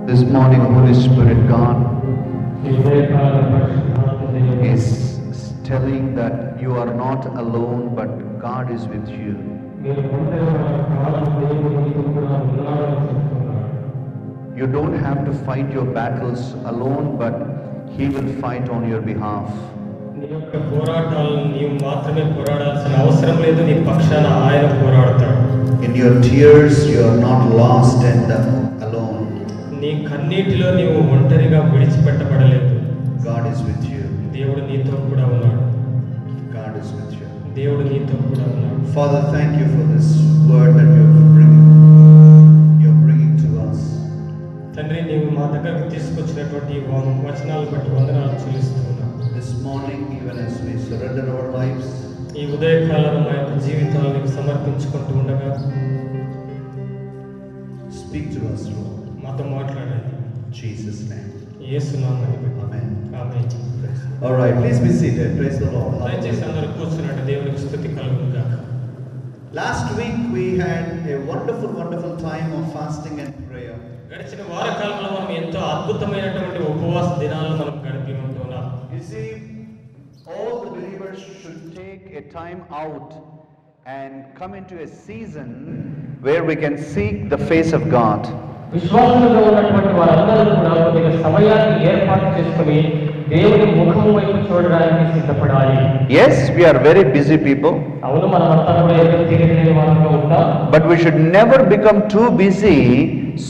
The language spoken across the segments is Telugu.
This morning, Holy Spirit God is telling that you are not alone, but God is with you. You don't have to fight your battles alone, but He will fight on your behalf. In your tears, you are not lost and alone. God is with you. God is with you. Father, thank you for this word that you're bringing to us. This morning, even as we surrender our lives, speak to us, Lord. Jesus' name. Amen. All right, please be seated. Praise the Lord. Last week we had a wonderful time of fasting and prayer. You see, all the believers should take a time out and come into a season where we can seek the face of God. విశ్వాసంలో ఉన్నటువంటి వారందరూ కూడా కొద్దిగా సమయాన్ని ఏర్పాటు చేసుకుని దేవుని ముఖము వైపు చూడడానికి సిద్ధపడాలి. Yes, we are very busy people. అవును, మనమంతా కూడా ఎంతో తీరికలేని వారంగా ఉంటాం. But we should never become too busy,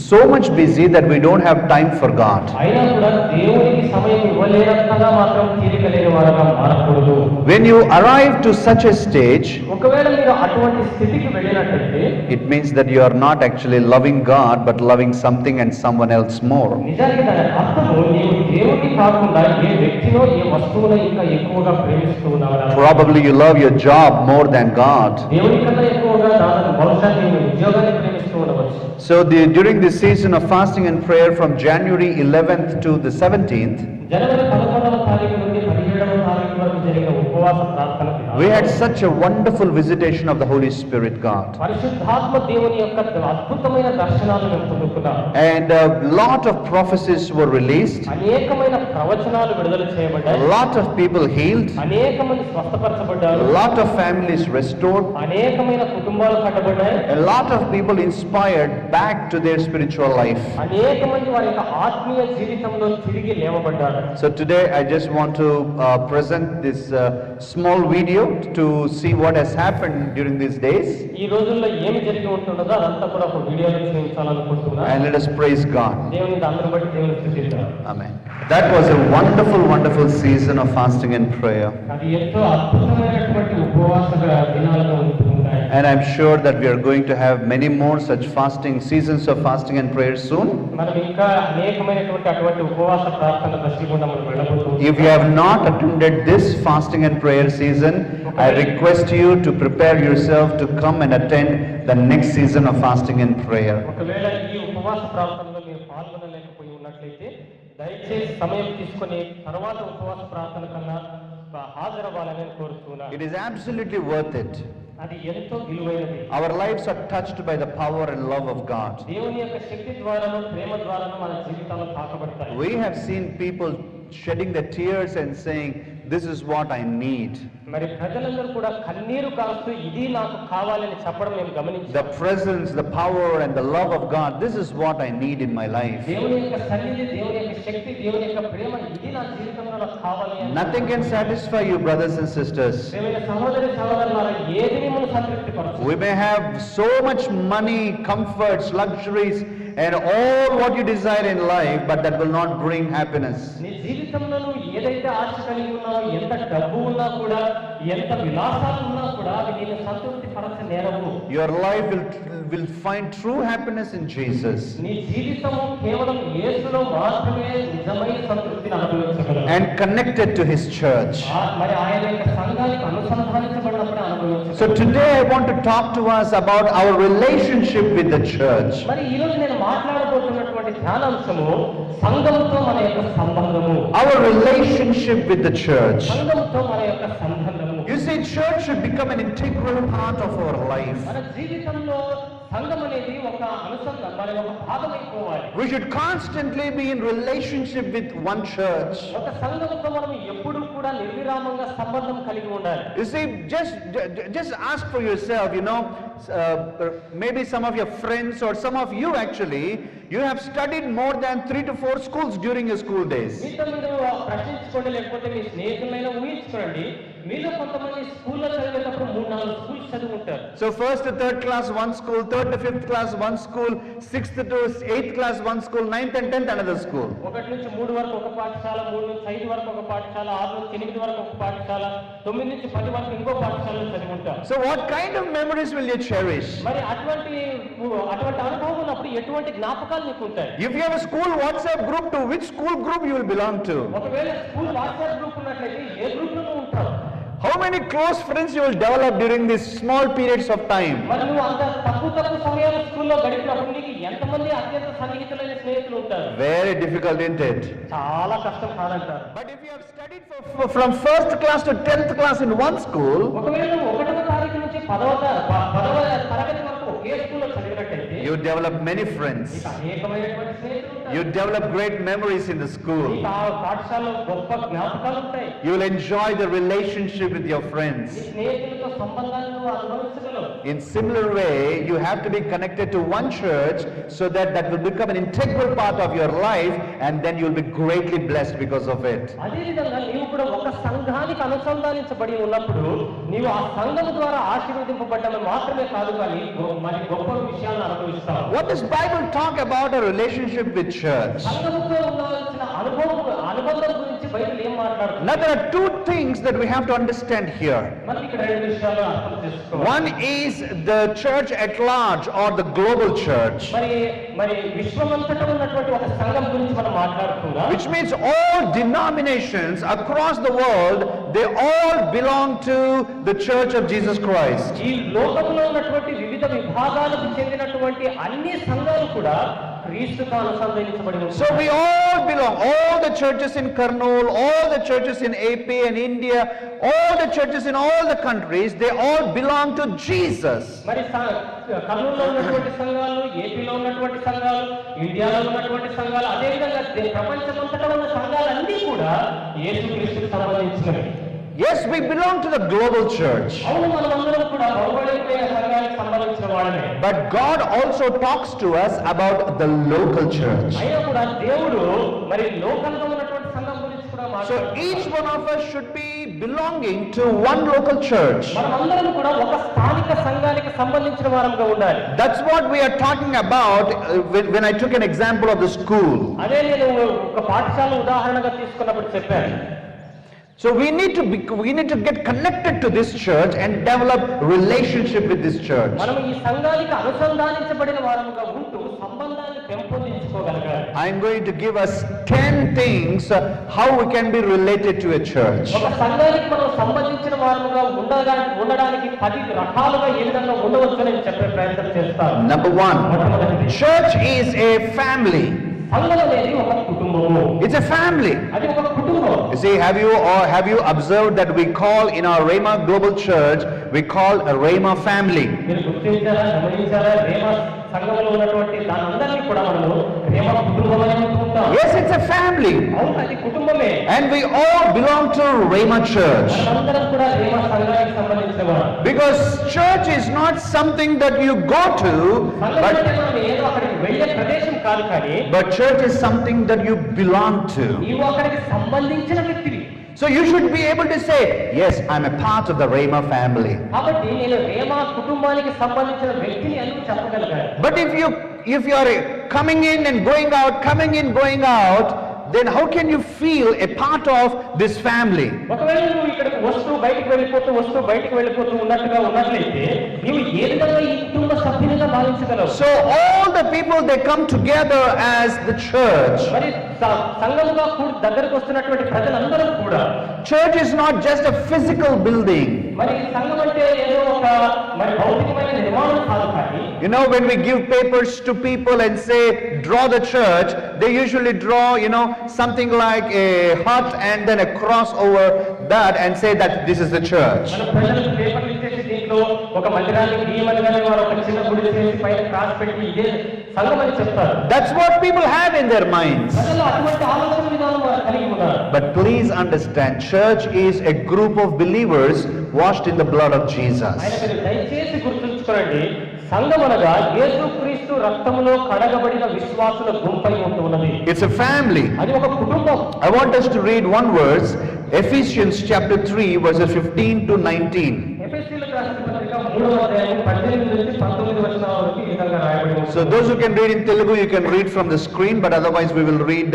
so much busy that we don't have time for God. అయినా కూడా దేవునికి సమయం ఇవ్వలేనంతగా మాత్రం తీరికలేని వారంగా మారకూడదు. When you arrive to such a stage, ఒకవేళ మీరు అటువంటి స్థితికి వెళ్ళినట్లయితే it means that you are not actually loving God but loving something and someone else more. నిజానికి దాని అర్థము నీవు దేవుని కాకుండా ఏ వ్యక్తినో ఏ వస్తువును ఇంకా ఎక్కువగా ప్రేమిస్తూ ఉన్నావా? Probably you love your job more than God. దేవుని కన్నా ఎక్కువగా దాని బహుశా నీవు ఉద్యోగాన్ని ప్రేమిస్తూ ఉండవచ్చు. So during this season of fasting and prayer from January 11th to the 17th, జనవరి 11వ తారీఖు నుండి 17వ తారీఖు వరకు జరిగిన ఉపవాస ప్రార్థన we had such a wonderful visitation of the Holy Spirit God. పరిశుద్ధాత్మ దేవుని యొక్క అద్భుతమైన దర్శనాలను మేము పొందుకున్నాం. And a lot of prophecies were released. అనేకమైన ప్రవచనాలు విడుదల చేయబడ్డాయి. A lot of people healed. అనేకమంది స్వస్థపరచబడ్డారు. A lot of families restored. అనేకమైన కుటుంబాలు కట్టబడ్డాయి. A lot of people inspired back to their spiritual life. అనేకమంది వారి యొక్క ఆత్మీయ జీవితంలో తిరిగి లేవబడ్డారు. So today I just want to present this small video to see what has happened during these days. ఈ రోజుల్లో ఏమి జరిగి ఉంటుందో అదంతా కూడా ఒక వీడియోలో చూపించాలనుకుంటున్నాను. And let us praise God. దేవుని దాన్ని బట్టి దేవుని స్తుతిద్దాం. Amen. That was a wonderful season of fasting and prayer. అది ఎంతో అద్భుతమైనటువంటి ఉపవాస దినాలుగా ఉంటున్నాయి. And I'm sure that we are going to have many more such seasons of fasting and prayer soon. మనం ఇంకా అనేకమైనటువంటి అటువంటి ఉపవాస ప్రార్థన దశలో మనం వెళ్ళబోతున్నాం. If you have not attended this fasting and prayer season, I request you to prepare yourself to come and attend the next season of fasting and prayer. ఒకవేళ ఈ ఉపవాస ప్రార్థనలో మీరు పాల్గొనలేకపోయి ఉన్నట్లయితే దయచేసి సమయం తీసుకొని తర్వాత ఉపవాస ప్రార్థన కన్నా హాజరవ్వాలని కోరుతున్నాను. It is absolutely worth it. అది ఎంతో విలువైనది. Our lives are touched by the power and love of God. దేవుని యొక్క శక్తి ద్వారాను ప్రేమ ద్వారాను మన జీవితాలు తాకబడతాయి. We have seen people shedding their tears and saying, this is what I need. మరి ప్రజలందరూ కూడా కన్నీరు కాస్తూ ఇది నాకు కావాలని చెప్పడం మేము గమనించాం. The presence, the power and the love of God, this is what I need in my life. దేవుని యొక్క సన్నిధి, దేవుని యొక్క శక్తి, దేవుని యొక్క ప్రేమ ఇది నా జీవితంలో నాకు కావాలి. Nothing can satisfy you, brothers and sisters. ప్రియమైన సహోదరి సహోదరులారా, ఏది మిమ్మల్ని సంతృప్తిపరచదు. We may have so much money, comforts, luxuries and all what you desire in life, but that will not bring happiness. నీ జీవితంలో నువ్వు ఏదైతే ఆశ కలిగి ఉన్నావో, ఎంత డబ్బు ఉన్నా కూడా, ఎంత విలాసాలు ఉన్నా కూడా అవి నిన్ను సంతృప్తి పరచనేరవు. Your life will find true happiness in Jesus. నీ జీవితము కేవలం యేసులో మాత్రమే నిజమైన సంతృప్తిని అనుభవించగలదు. And connected to His church. మరి ఆయన యొక్క సంఘానికి అనుసంధానించబడినప్పుడే అనుభవించగలదు. So today I want to talk to us about our relationship with the church. మరి ఈ రోజు నేను మాట్లాడబోతున్నటువంటి ధ్యానాంశము సంఘంతో మన యొక్క సంబంధము. Our relationship with the church. సంఘంతో మన యొక్క సంబంధము. You see, church should become an integral part of our life. మన జీవితంలో సంఘం అనేది ఒక అనుసంధానం మరి ఒక భాగమైపోవాలి. We should constantly be in relationship with one church. ఒక సంఘంతో మనం ఎప్పుడూ కూడా నిర్విరామంగా సంబంధం కలిగి ఉండాలి. You see, just ask for yourself, maybe some of your friends or some of you actually, you have studied more than 3 to 4 schools during your school days. మీతో మీరు ప్రశ్నించుకోండి, లేకపోతే మీ స్నేహితులైనా ఊహించుకోండి. మీలో కొంతమంది స్కూల్లో చదివేటప్పుడు 3-4 స్కూల్స్ చదివి ఉంటారు. So 1st to 3rd class one school, 3rd to 5th class one school, 6th to 8th class one school, 9th and 10th another school. 1 నుంచి 3 వరకు ఒక పాఠశాల, 3 నుంచి 5 వరకు ఒక పాఠశాల, 6 నుంచి 8 వరకు ఒక పాఠశాల, 9 నుంచి 10 వరకు ఇంకో పాఠశాలలో చదివి ఉంటారు. So what kind of memories will you cherish? మరి అటువంటి అనుభవం ఉన్నప్పుడు ఎటువంటి జ్ఞాపకాలు నీకు ఉంటాయి? If you have a school WhatsApp group, to which school group you will belong to? ఒకవేళ స్కూల్ వాట్సాప్ గ్రూప్ ఉన్నట్లయితే ఏ గ్రూప్ లో నువ్వు ఉంటావు? How many close friends you will develop during these small periods of time? మరి నువ్వు అంత తక్కువ సమయాలు స్కూల్లో గడిపినప్పుడు నీకు ఎంతమంది అత్యంత సన్నిహితులైన స్నేహితులు ఉంటారు? Very difficult, isn't it? చాలా కష్టం కాదంటారు. But if you have studied from 1st class to 10th class in one school, ఒకవేళ నువ్వు 1వ తారీఖు నుంచి 10వ తరగతి వరకు ఒకే స్కూల్లో చదివినట్టయితే you develop many friends. నీకు అనేకమైనటువంటి స్నేహితులు ఉంటారు. You develop great memories in the school. నీకు ఆ పాఠశాలలో గొప్ప జ్ఞాపకాలు ఉంటాయి. You will enjoy the relationship with your friends. నీ స్నేహితులతో సంబంధాలను నువ్వు అనుభవించగలవు. In similar way, you have to be connected to one church so that will become an integral part of your life, and then you will be greatly blessed because of it. అదే విధంగా నీవు కూడా ఒక సంఘానికి అనుసంధానించబడి ఉన్నప్పుడు నీవు ఆ సంఘం ద్వారా ఆశీర్వదింపబడ్డమే మాత్రమే కాదు, కానీ మరి గొప్ప విషయాలను అనుభవిస్తావు. What does Bible talk about a relationship with church? సంఘముతో ఉండాల్సిన అనుబంధం గురించి బైబిల్ ఏం మాట్లాడుతుంది? Now there are two things that we have to understand here. మరి ఇక్కడ 2 విషయాలు అర్థం చేసుకోవాలి. One is the church at large or the global church, మరి విశ్వమంతటా ఉన్నటువంటి ఒక సంఘం గురించి మనం మాట్లాడుతున్నాం. which means all denominations across the world, they all belong to the Church of Jesus Christ. ఈ లోకంలో ఉన్నటువంటి వివిధ విభాగాలకు చెందినటువంటి అన్ని సంఘాలు కూడా క్రీస్తుతో అనుసంధానించబడి ఉన్నాయి. So we all belong, all the churches in Kurnool, all the churches in AP and India, all the churches in all the countries, they all belong to Jesus. మరి కర్నూలులో ఉన్నటువంటి సంఘాలు, ఏపీలో ఉన్నటువంటి సంఘాలు, ఇండియాలో ఉన్నటువంటి సంఘాలు, అదే విధంగా ప్రపంచమంతటా ఉన్న సంఘాలన్నీ కూడా యేసుక్రీస్తుకు సంబంధించినవి. Yes, we belong to the global church. అవును, మనమందరం కూడా భౌగోళికమైన సంఘానికి సంబంధించిన వాళ్ళమే. But God also talks to us about the local church. అయినా కూడా దేవుడు మరి లోకంలో ఉన్నటువంటి సంఘం గురించి కూడా So మాట్లాడుతున్నాడు. each one of us should be belonging to one local church. మనమందరం కూడా ఒక స్థానిక సంఘానికి సంబంధించిన వారంగా ఉండాలి. That's what we are talking about when I took an example of the school. అదే నేను ఒక పాఠశాల ఉదాహరణగా తీసుకున్నప్పుడు చెప్పాను. So we need to get connected to this church and develop relationship with this church. మనం ఈ సంఘానికి అనుసంధానించబడిన వారముగా ఉంటూ సంబంధాన్ని పెంపొందించుకోగలగాలి. I am going to give us 10 things how we can be related to a church. ఒక సంఘానికి మనం సంబంధించిన వారముగా ఉండడానికి 10 రకాలుగా ఏ విధంగా ఉండవచ్చు అని చెప్పే ప్రయత్నం చేస్తాను. Number 1, church is a family. సంఘం అనేది ఒక కుటుంబము. It's a family. అది ఒక కుటుంబం. You see, have you observed that we call in our Rhema Global Church, we call a Rhema family. మీరు గుర్తించారా, గమనించారా? రేమా సంఘంలో ఉన్నటువంటి దానందరినీ కూడా మనము రేమా కుటుంబం అని అంటుంటాం. Yes, it's a family. అవును, అది కుటుంబమే. And we all belong to Rhema Church. మనమందరం కూడా రేమా సంఘానికి సంబంధించిన వారు. Because church is not something that you go to, సంఘం అంటే మనం ఏదో అక్కడికి వెళ్ళే ప్రదేశం కాదు, కానీ but church is something that you belong to. నీవు అక్కడికి సంబంధించిన వ్యక్తివి. So you should be able to say, yes, I'm a part of the Rhema family. కాబట్టి నేను రేమా కుటుంబానికి సంబంధించిన వ్యక్తిని అని చెప్పగలగాలి. But if you are coming in and going out, then how can you feel a part of this family? ఒకవేళ నువ్వు ఇక్కడికి వస్తూ బయటికి వెళ్ళిపోతూ ఉన్నట్లయితే నీవు ఏ విధంగా ఈ కుటుంబ సభ్యునిగా భావించగలవు? So all the people, they come together as the church. మరి సంఘముగా దగ్గరకు వస్తున్నటువంటి ప్రజలందరూ కూడా, Church is not just a physical building. మరి సంఘం అంటే ఏదో ఒక మరి భౌతికమైన నిర్మాణం కాదు, కానీ You know, when we give papers to people and say, draw the church, they usually draw, something like a heart and then a cross over that and say that this is the church. మన ప్రజలకు పేపర్లు ఇచ్చేసి దీనికి రీతిలో ఒక మందిరాన్ని గీయమని కానీ వారు ఒక చిన్న గుడి చేసి పైన క్రాస్ పెట్టి ఇదే సంఘం అని చెప్తారు. That's what people have in their minds. ప్రజలు అటువంటి ఆలోచన విధానం వారు కలిగి ఉన్నారు. But please understand, church is a group of believers washed in the blood of Jesus. ఆయన మీరు దయచేసి గుర్తుంచుకోండి, సంఘం అనగా యేసుక్రీస్తు రక్తములో కడగబడిన విశ్వాసుల గుంపై ఉంటున్నది. It's a family. అది ఒక కుటుంబం. I want us to read one verse, Ephesians chapter 3 verses 15 to 19. ఎఫెసీయులకు రాసిన పత్రిక 3వ అధ్యాయం 18 నుంచి 19 వచనాల వరకు ఈ విధంగా రాయబడి ఉంది. So those who can read in Telugu, you can read from the screen, but otherwise we will read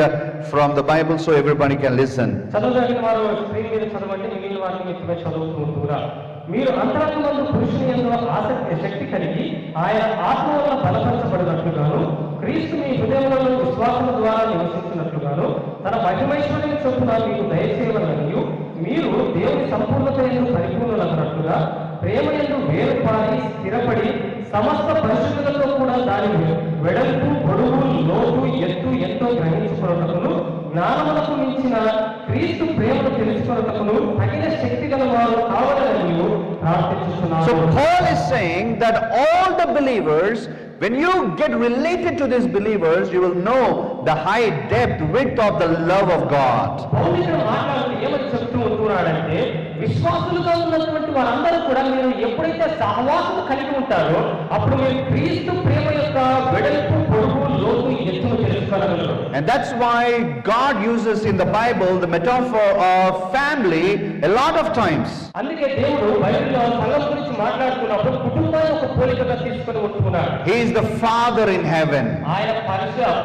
from the Bible so everybody can listen. చదవదగిన వారు స్క్రీన్ మీద చదవండి, మిగిలిన వారిని మీతో చదువుతూ ఉంటురా. మీరు అంతరంగమందు పురుషుని యందు ఆసక్తి శక్తి కలిగి ఆయన ఆత్మ వల్ల బలపరచబడినట్లుగాను, క్రీస్తు మీ హృదయములలో విశ్వాసము ద్వారా నివసించినట్లుగాను తన మహిమైశ్వర్యం చొప్పున మీకు దయచేయవలననియు, మీరు దేవుని సంపూర్ణత యందు పరిపూర్ణులగునట్లుగా ప్రేమ యందు వేరుపారి స్థిరపడి సమస్త పరిశుద్ధులతో కూడా దాని వెడల్పు పొడుగు లోతు ఎత్తు ఎంతో గ్రహించుకున్నటకును, జ్ఞానములకు మించిన క్రీస్తు ప్రేమను తెలుసుకున్నటకును తగిన శక్తి గల వారు కావాలని ప్రార్థిస్తున్నాను. So Paul is saying that all the believers, when you get related to these believers, you will know the high depth, width of the love of God. పౌలు ఇక్కడ మాట్లాడుతూ ఏమని చెప్తూ ఉంటున్నాడంటే, విశ్వాసులుగా ఉన్నటువంటి వారందరూ కూడా మీరు ఎప్పుడైతే సహవాసం కలిగి ఉంటారో అప్పుడు మీరు క్రీస్తు ప్రేమ యొక్క వెడల్పు పొడుగు లోతు ఎత్తును తెలుసుకోగలరు. And that's why God uses in the Bible the metaphor of family a lot of times. అందుకే దేవుడు బైబిల్లో సంఘం గురించి మాట్లాడుతున్నప్పుడు కుటుంబాన్ని ఒక పోలికగా తీసుకొని ఉంటున్నాడు. He is the Father in heaven. ఆయన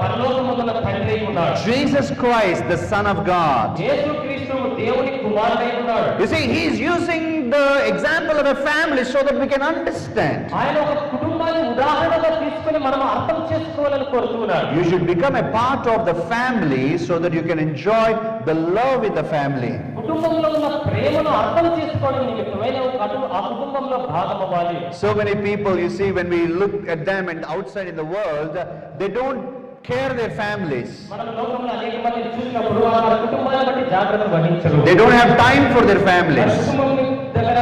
పరలోకమందున్న తండ్రి అయి ఉన్నాడు. Jesus Christ, the Son of God. యేసుక్రీస్తు దేవుని కుమారుడై ఉన్నాడు. You see, he is using the example of a family so that we can understand. ఆయన ఒక కుటుంబాన్ని ఉదాహరణగా తీసుకొని మనం అర్థం చేసుకోవాలని కోరుతున్నాడు. You should become a part of the family so that you can enjoy the love in the family. కుటుంబంలో ఉన్న ప్రేమను అర్థం చేసుకోవడం నిమిత్తమైన ఆ కుటుంబంలో భాగం అవ్వాలి. So many people, you see, when we look at them and outside in the world, they don't care their families. మనం లోకంలో అనేక మందిని చూసినప్పుడు వారి కుటుంబాలను బట్టి జాగ్రత్త వహించరు. They don't have time for their families. కుటుంబం దగ్గర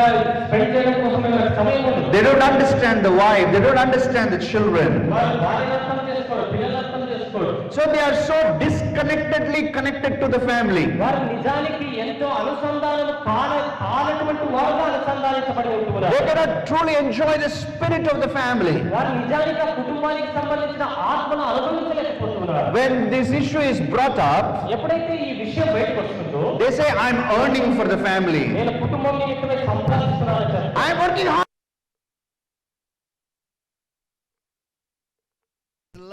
స్పెండ్ చేయడం కోసం సమయం ఉండదు. They don't understand the wife. They don't understand the children. వారు భార్యను అర్థం చేసుకోరు, పిల్లలను అర్థం చేసుకోరు. So they are so disconnectedly connected to the family. వారు నిజానికి ఎంతో అనుసంధానం కానటువంటి వారుగా అనుసంధానించబడి ఉంటున్నారు. They cannot truly enjoy the spirit of the family. వారు నిజానికి ఆ కుటుంబానికి సంబంధించిన ఆత్మను అనుభవించలేకపోతున్నారు. When this issue is brought up, ఎప్పుడైతే ఈ విషయం బయటకు వస్తుందో they say, I'm earning for the family. నేను కుటుంబం నిమిత్తమై సంపాదిస్తున్నానని చెప్తారు. I'm working hard.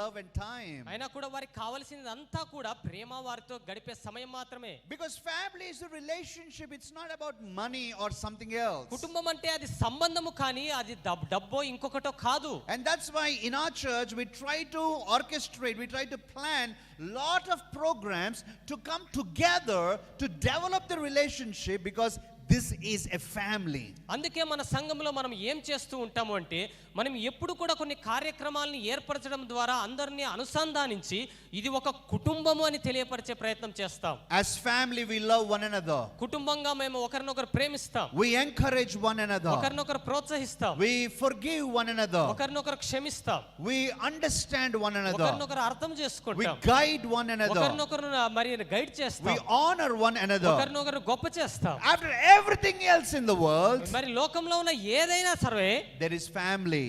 Love and time. అయినా కూడా వారికి కావాల్సినదంతా కూడా ప్రేమ, వారితో గడిపే సమయం మాత్రమే. Because family is a relationship, it's not about money or something else. కుటుంబం అంటే అది సంబంధము కానీ అది డబ్బో ఇంకొకటో కాదు. And that's why in our church we try to orchestrate, we try to plan lot of programs to come together to develop the relationship, because this is a family. అందుకే మన సంఘంలో మనం ఏం చేస్తూ ఉంటాము అంటే, మనం ఎప్పుడు కూడా కొన్ని కార్యక్రమాలను ఏర్పరచడం ద్వారా అందరినీ అనుసంధానించి ఇది ఒక కుటుంబము అని తెలియపరిచే ప్రయత్నం చేస్తాం. As family we love one another. కుటుంబంగా మేము ఒకరినొకరు ప్రేమిస్తాం. We encourage one another. ఒకరినొకరు ప్రోత్సహిస్తాం. We forgive one another. ఒకరినొకరు క్షమిస్తాం. We understand one another. ఒకరినొకరు అర్థం We చేసుకుంటాం. guide one another. ఒకరినొకరు మరి గైడ్ చేస్తాం. We honor one another. ఒకరినొకరు గొప్ప చేస్తాం. After everything else in the world, మరి లోకంలో ఉన్న ఏదైనా సరే there is family.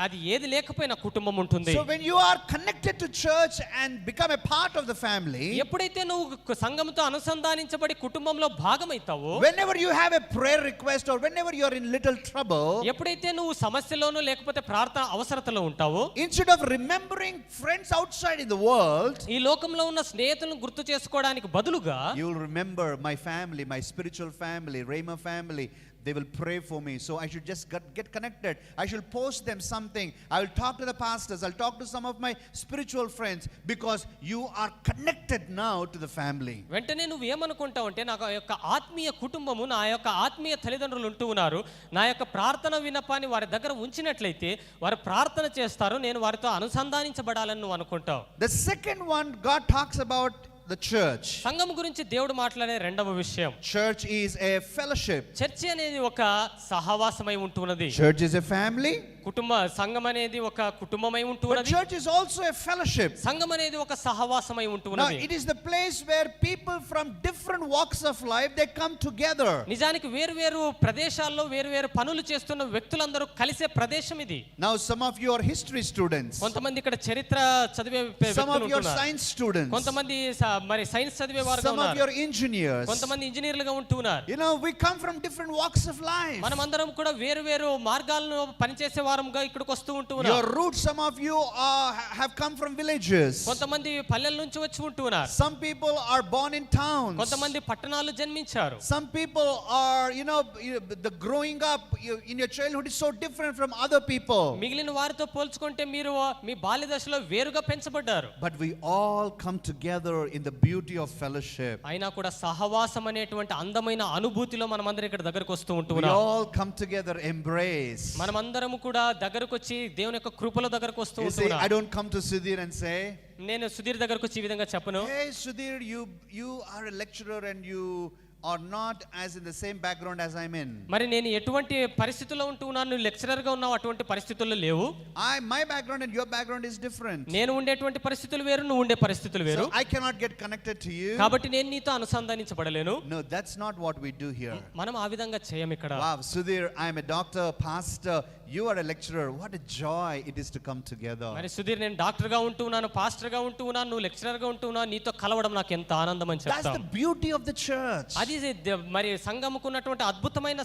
అది ఏది లేకపోయినా కుటుంబం ఉంటుంది. So when you are connected to church and become a part of the family, ఎప్పుడైతే నువ్వు సంఘంతో అనుసంధానించబడి కుటుంబంలో భాగమైతావో, whenever you have a prayer request or whenever you are in little trouble, ఎప్పుడైతే నువ్వు సమస్యలోనూ లేకపోతే ప్రార్థన అవసరతలో ఉంటావో, instead of remembering friends outside in the world, ఈ లోకంలో ఉన్న స్నేహితులను గుర్తు చేసుకోవడానికి బదులుగా you will remember my family, my spiritual family, Rhema family. They will pray for me, so I should just get connected. I should post them something. I will talk to the pastors. I'll talk to some of my spiritual friends, because you are connected now to the family. వెంటనే నువ్వు ఏమనుకుంటావు అంటే, నా యొక్క ఆత్మీయ కుటుంబము, నా యొక్క ఆత్మీయ తల్లిదండ్రులు ఉంటూ ఉన్నారు, నా యొక్క ప్రార్థన విన్నపాన్ని వారి దగ్గర ఉంచినట్లయితే వారు ప్రార్థన చేస్తారు, నేను వారితో అనుసంధానించబడాలని నువ్వు అనుకుంటావు. The second one God talks about the church. సంఘం గురించి దేవుడు మాట్లాడే రెండవ విషయం, Church is a fellowship. Church అనేది ఒక సహవాసమై ఉంటున్నది. Church is a family. సంఘం అనేది ఒక కుటుంబమై But ఉంటున్నది. church is also a fellowship. సంఘం అనేది ఒక సహవాసమై Now, ఉంటున్నది. it is the place where people from different walks of life, they come together. నిజానికి వేరు ప్రదేశాల్లో వేరు పనులు చేస్తున్న వ్యక్తులందరూ కలిసే ప్రదేశం ఇది. Now, some of you are history students. కొంతమంది ఇక్కడ చరిత్ర చదివే Some of వ్యక్తులు you are ఉంటున్నారు. science students. కొంతమంది మరి సైన్స్ చదివే వారు Some of you ఉన్నారు. are engineers. కొంతమంది ఇంజనీర్లుగా ఉంటున్నారు. You know, we come from different walks of life. మనమందరం కూడా వేరు మార్గాలను పనిచేసే వారంగా ఇక్కడికి వస్తూ Your ఉంటున్నారు. roots, some of you have come from villages. కొంతమంది పల్లెల నుంచి వచ్చి ఉంటున్నారు. Some people are born in towns. కొంతమంది పట్టణాలు జన్మించారు. Some people are, the growing up in your childhood is so different from other people. మిగిలిన వారితో పోల్చుకుంటే మీరు మీ బాల్య దశలో వేరుగా పెంచబడ్డారు. But we all come together in the beauty of fellowship. అయినా కూడా సహవాసం అనేటువంటి అందమైన అనుభూతిలో మనమందరం ఇక్కడ దగ్గరకు వస్తూ We ఉంటున్నాం. all come together, embrace. మనమందరం కూడా దగ్గరకు వచ్చి దేవుని యొక్క కృపల దగ్గరకు వస్తూ You see, I ఉంటున్నాం. don't come to Sudhir and say, నేను సుధీర్ దగ్గరకు వచ్చి ఈ విధంగా చెప్పను. hey Sudhir, you are a lecturer and you are not as in the same background as I'm in. మరి నేను ఎటువంటి పరిస్థితుల్లో ఉంటున్నాను, నువ్వు లెక్చరర్ గా ఉన్నావు, అటువంటి పరిస్థితుల్లో లేవు. My background and your background is different. నేను ఉండేటువంటి పరిస్థితులు వేరు, నువ్వు ఉండే పరిస్థితులు వేరు. So I cannot get connected to you. కాబట్టి నేను నీతో అనుసంధానించబడలేను. No, that's not what we do here. మనం ఆ విధంగా చేయం ఇక్కడ. Wow, Sudhir, I'm a doctor, pastor, you are a lecturer. What a joy it is to come together. మరి సుధీర్, నేను డాక్టర్ గా ఉంటున్నాను, పాస్టర్ గా ఉంటున్నాను, నువ్వు లెక్చరర్ గా ఉంటున్నావు, నీతో కలవడం నాకు ఎంత ఆనందం అని That's చెప్తాం. the beauty of the church. అది మరి సంఘముకు ఉన్నటువంటి అద్భుతమైన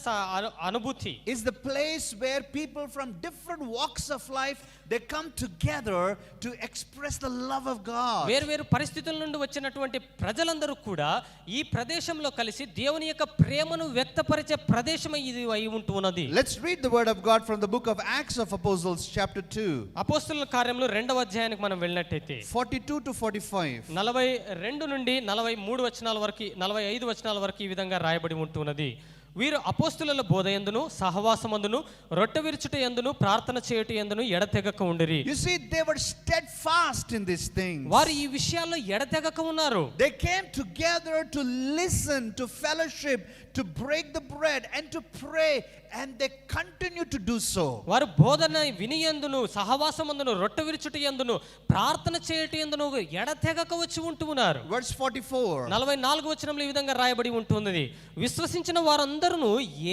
అనుభూతి. Is the place where people from different walks of life, they come together to express the love of God. వేరు పరిస్థితుల నుండి వచ్చినటువంటి ప్రజలందరూ కూడా ఈ ప్రదేశంలో కలిసి దేవుని యొక్క ప్రేమను వ్యక్తపరిచే ప్రదేశం ఇది అయి ఉంటున్నది. Let's read the word of God from the book of Acts of Apostles chapter 2. అపోస్తలుల కార్యములు 2వ అధ్యాయానికి మనం వెళ్ళినట్టయితే 42 to 45. 42 నుండి 43 వచనాల వరకు 45 వచనాల వరకు ఈ విధంగా రాయబడి ఉంటున్నది. వీరు అపోస్తుల బోధయందును సహవాసమందును రొట్టె విరుచుట యందును ప్రార్థన చేయుట యందును ఎడతెగక ఉండిరి. You see, they were steadfast in these things. వారు ఈ విషయాల్లో ఎడతెగక ఉన్నారు. They came together to listen, to fellowship, to break the bread and to pray, and they continue to do so. వారు బోధన వినియందును సహవాసమందును రొట్టె విరుచుట యందును ప్రార్థన చేయుట యందును ఎడతెగక వచ్చి ఉంటున్నారు. Verse 44. 44 వచనంలో ఈ విధంగా రాయబడి ఉంటుంది. విశ్వసించిన వారందరూ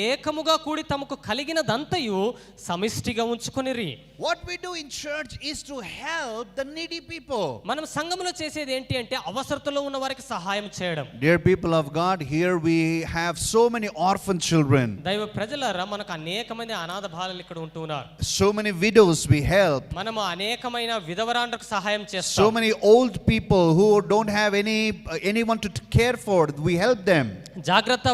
ఏకముగా కూడి తమకు కలిగినదంతయు సమిష్టిగా ఉంచుకొనిరి. What we do in church is to help the needy people. మనం సంఘములో చేసేది ఏంటి అంటే అవసరతలో ఉన్న వారికి సహాయం చేయడం. Dear people of God, here we have so many orphan children. దైవ ప్రజలారా, మనకు అనేకమైన అనాథ బాలలు ఇక్కడ ఉంటున్నారు. So many widows we help. మనము అనేకమైన విధవరాండ్రకు సహాయం So చేస్తాం. many old people who don't have anyone to care for, we help them. జాగ్రత్త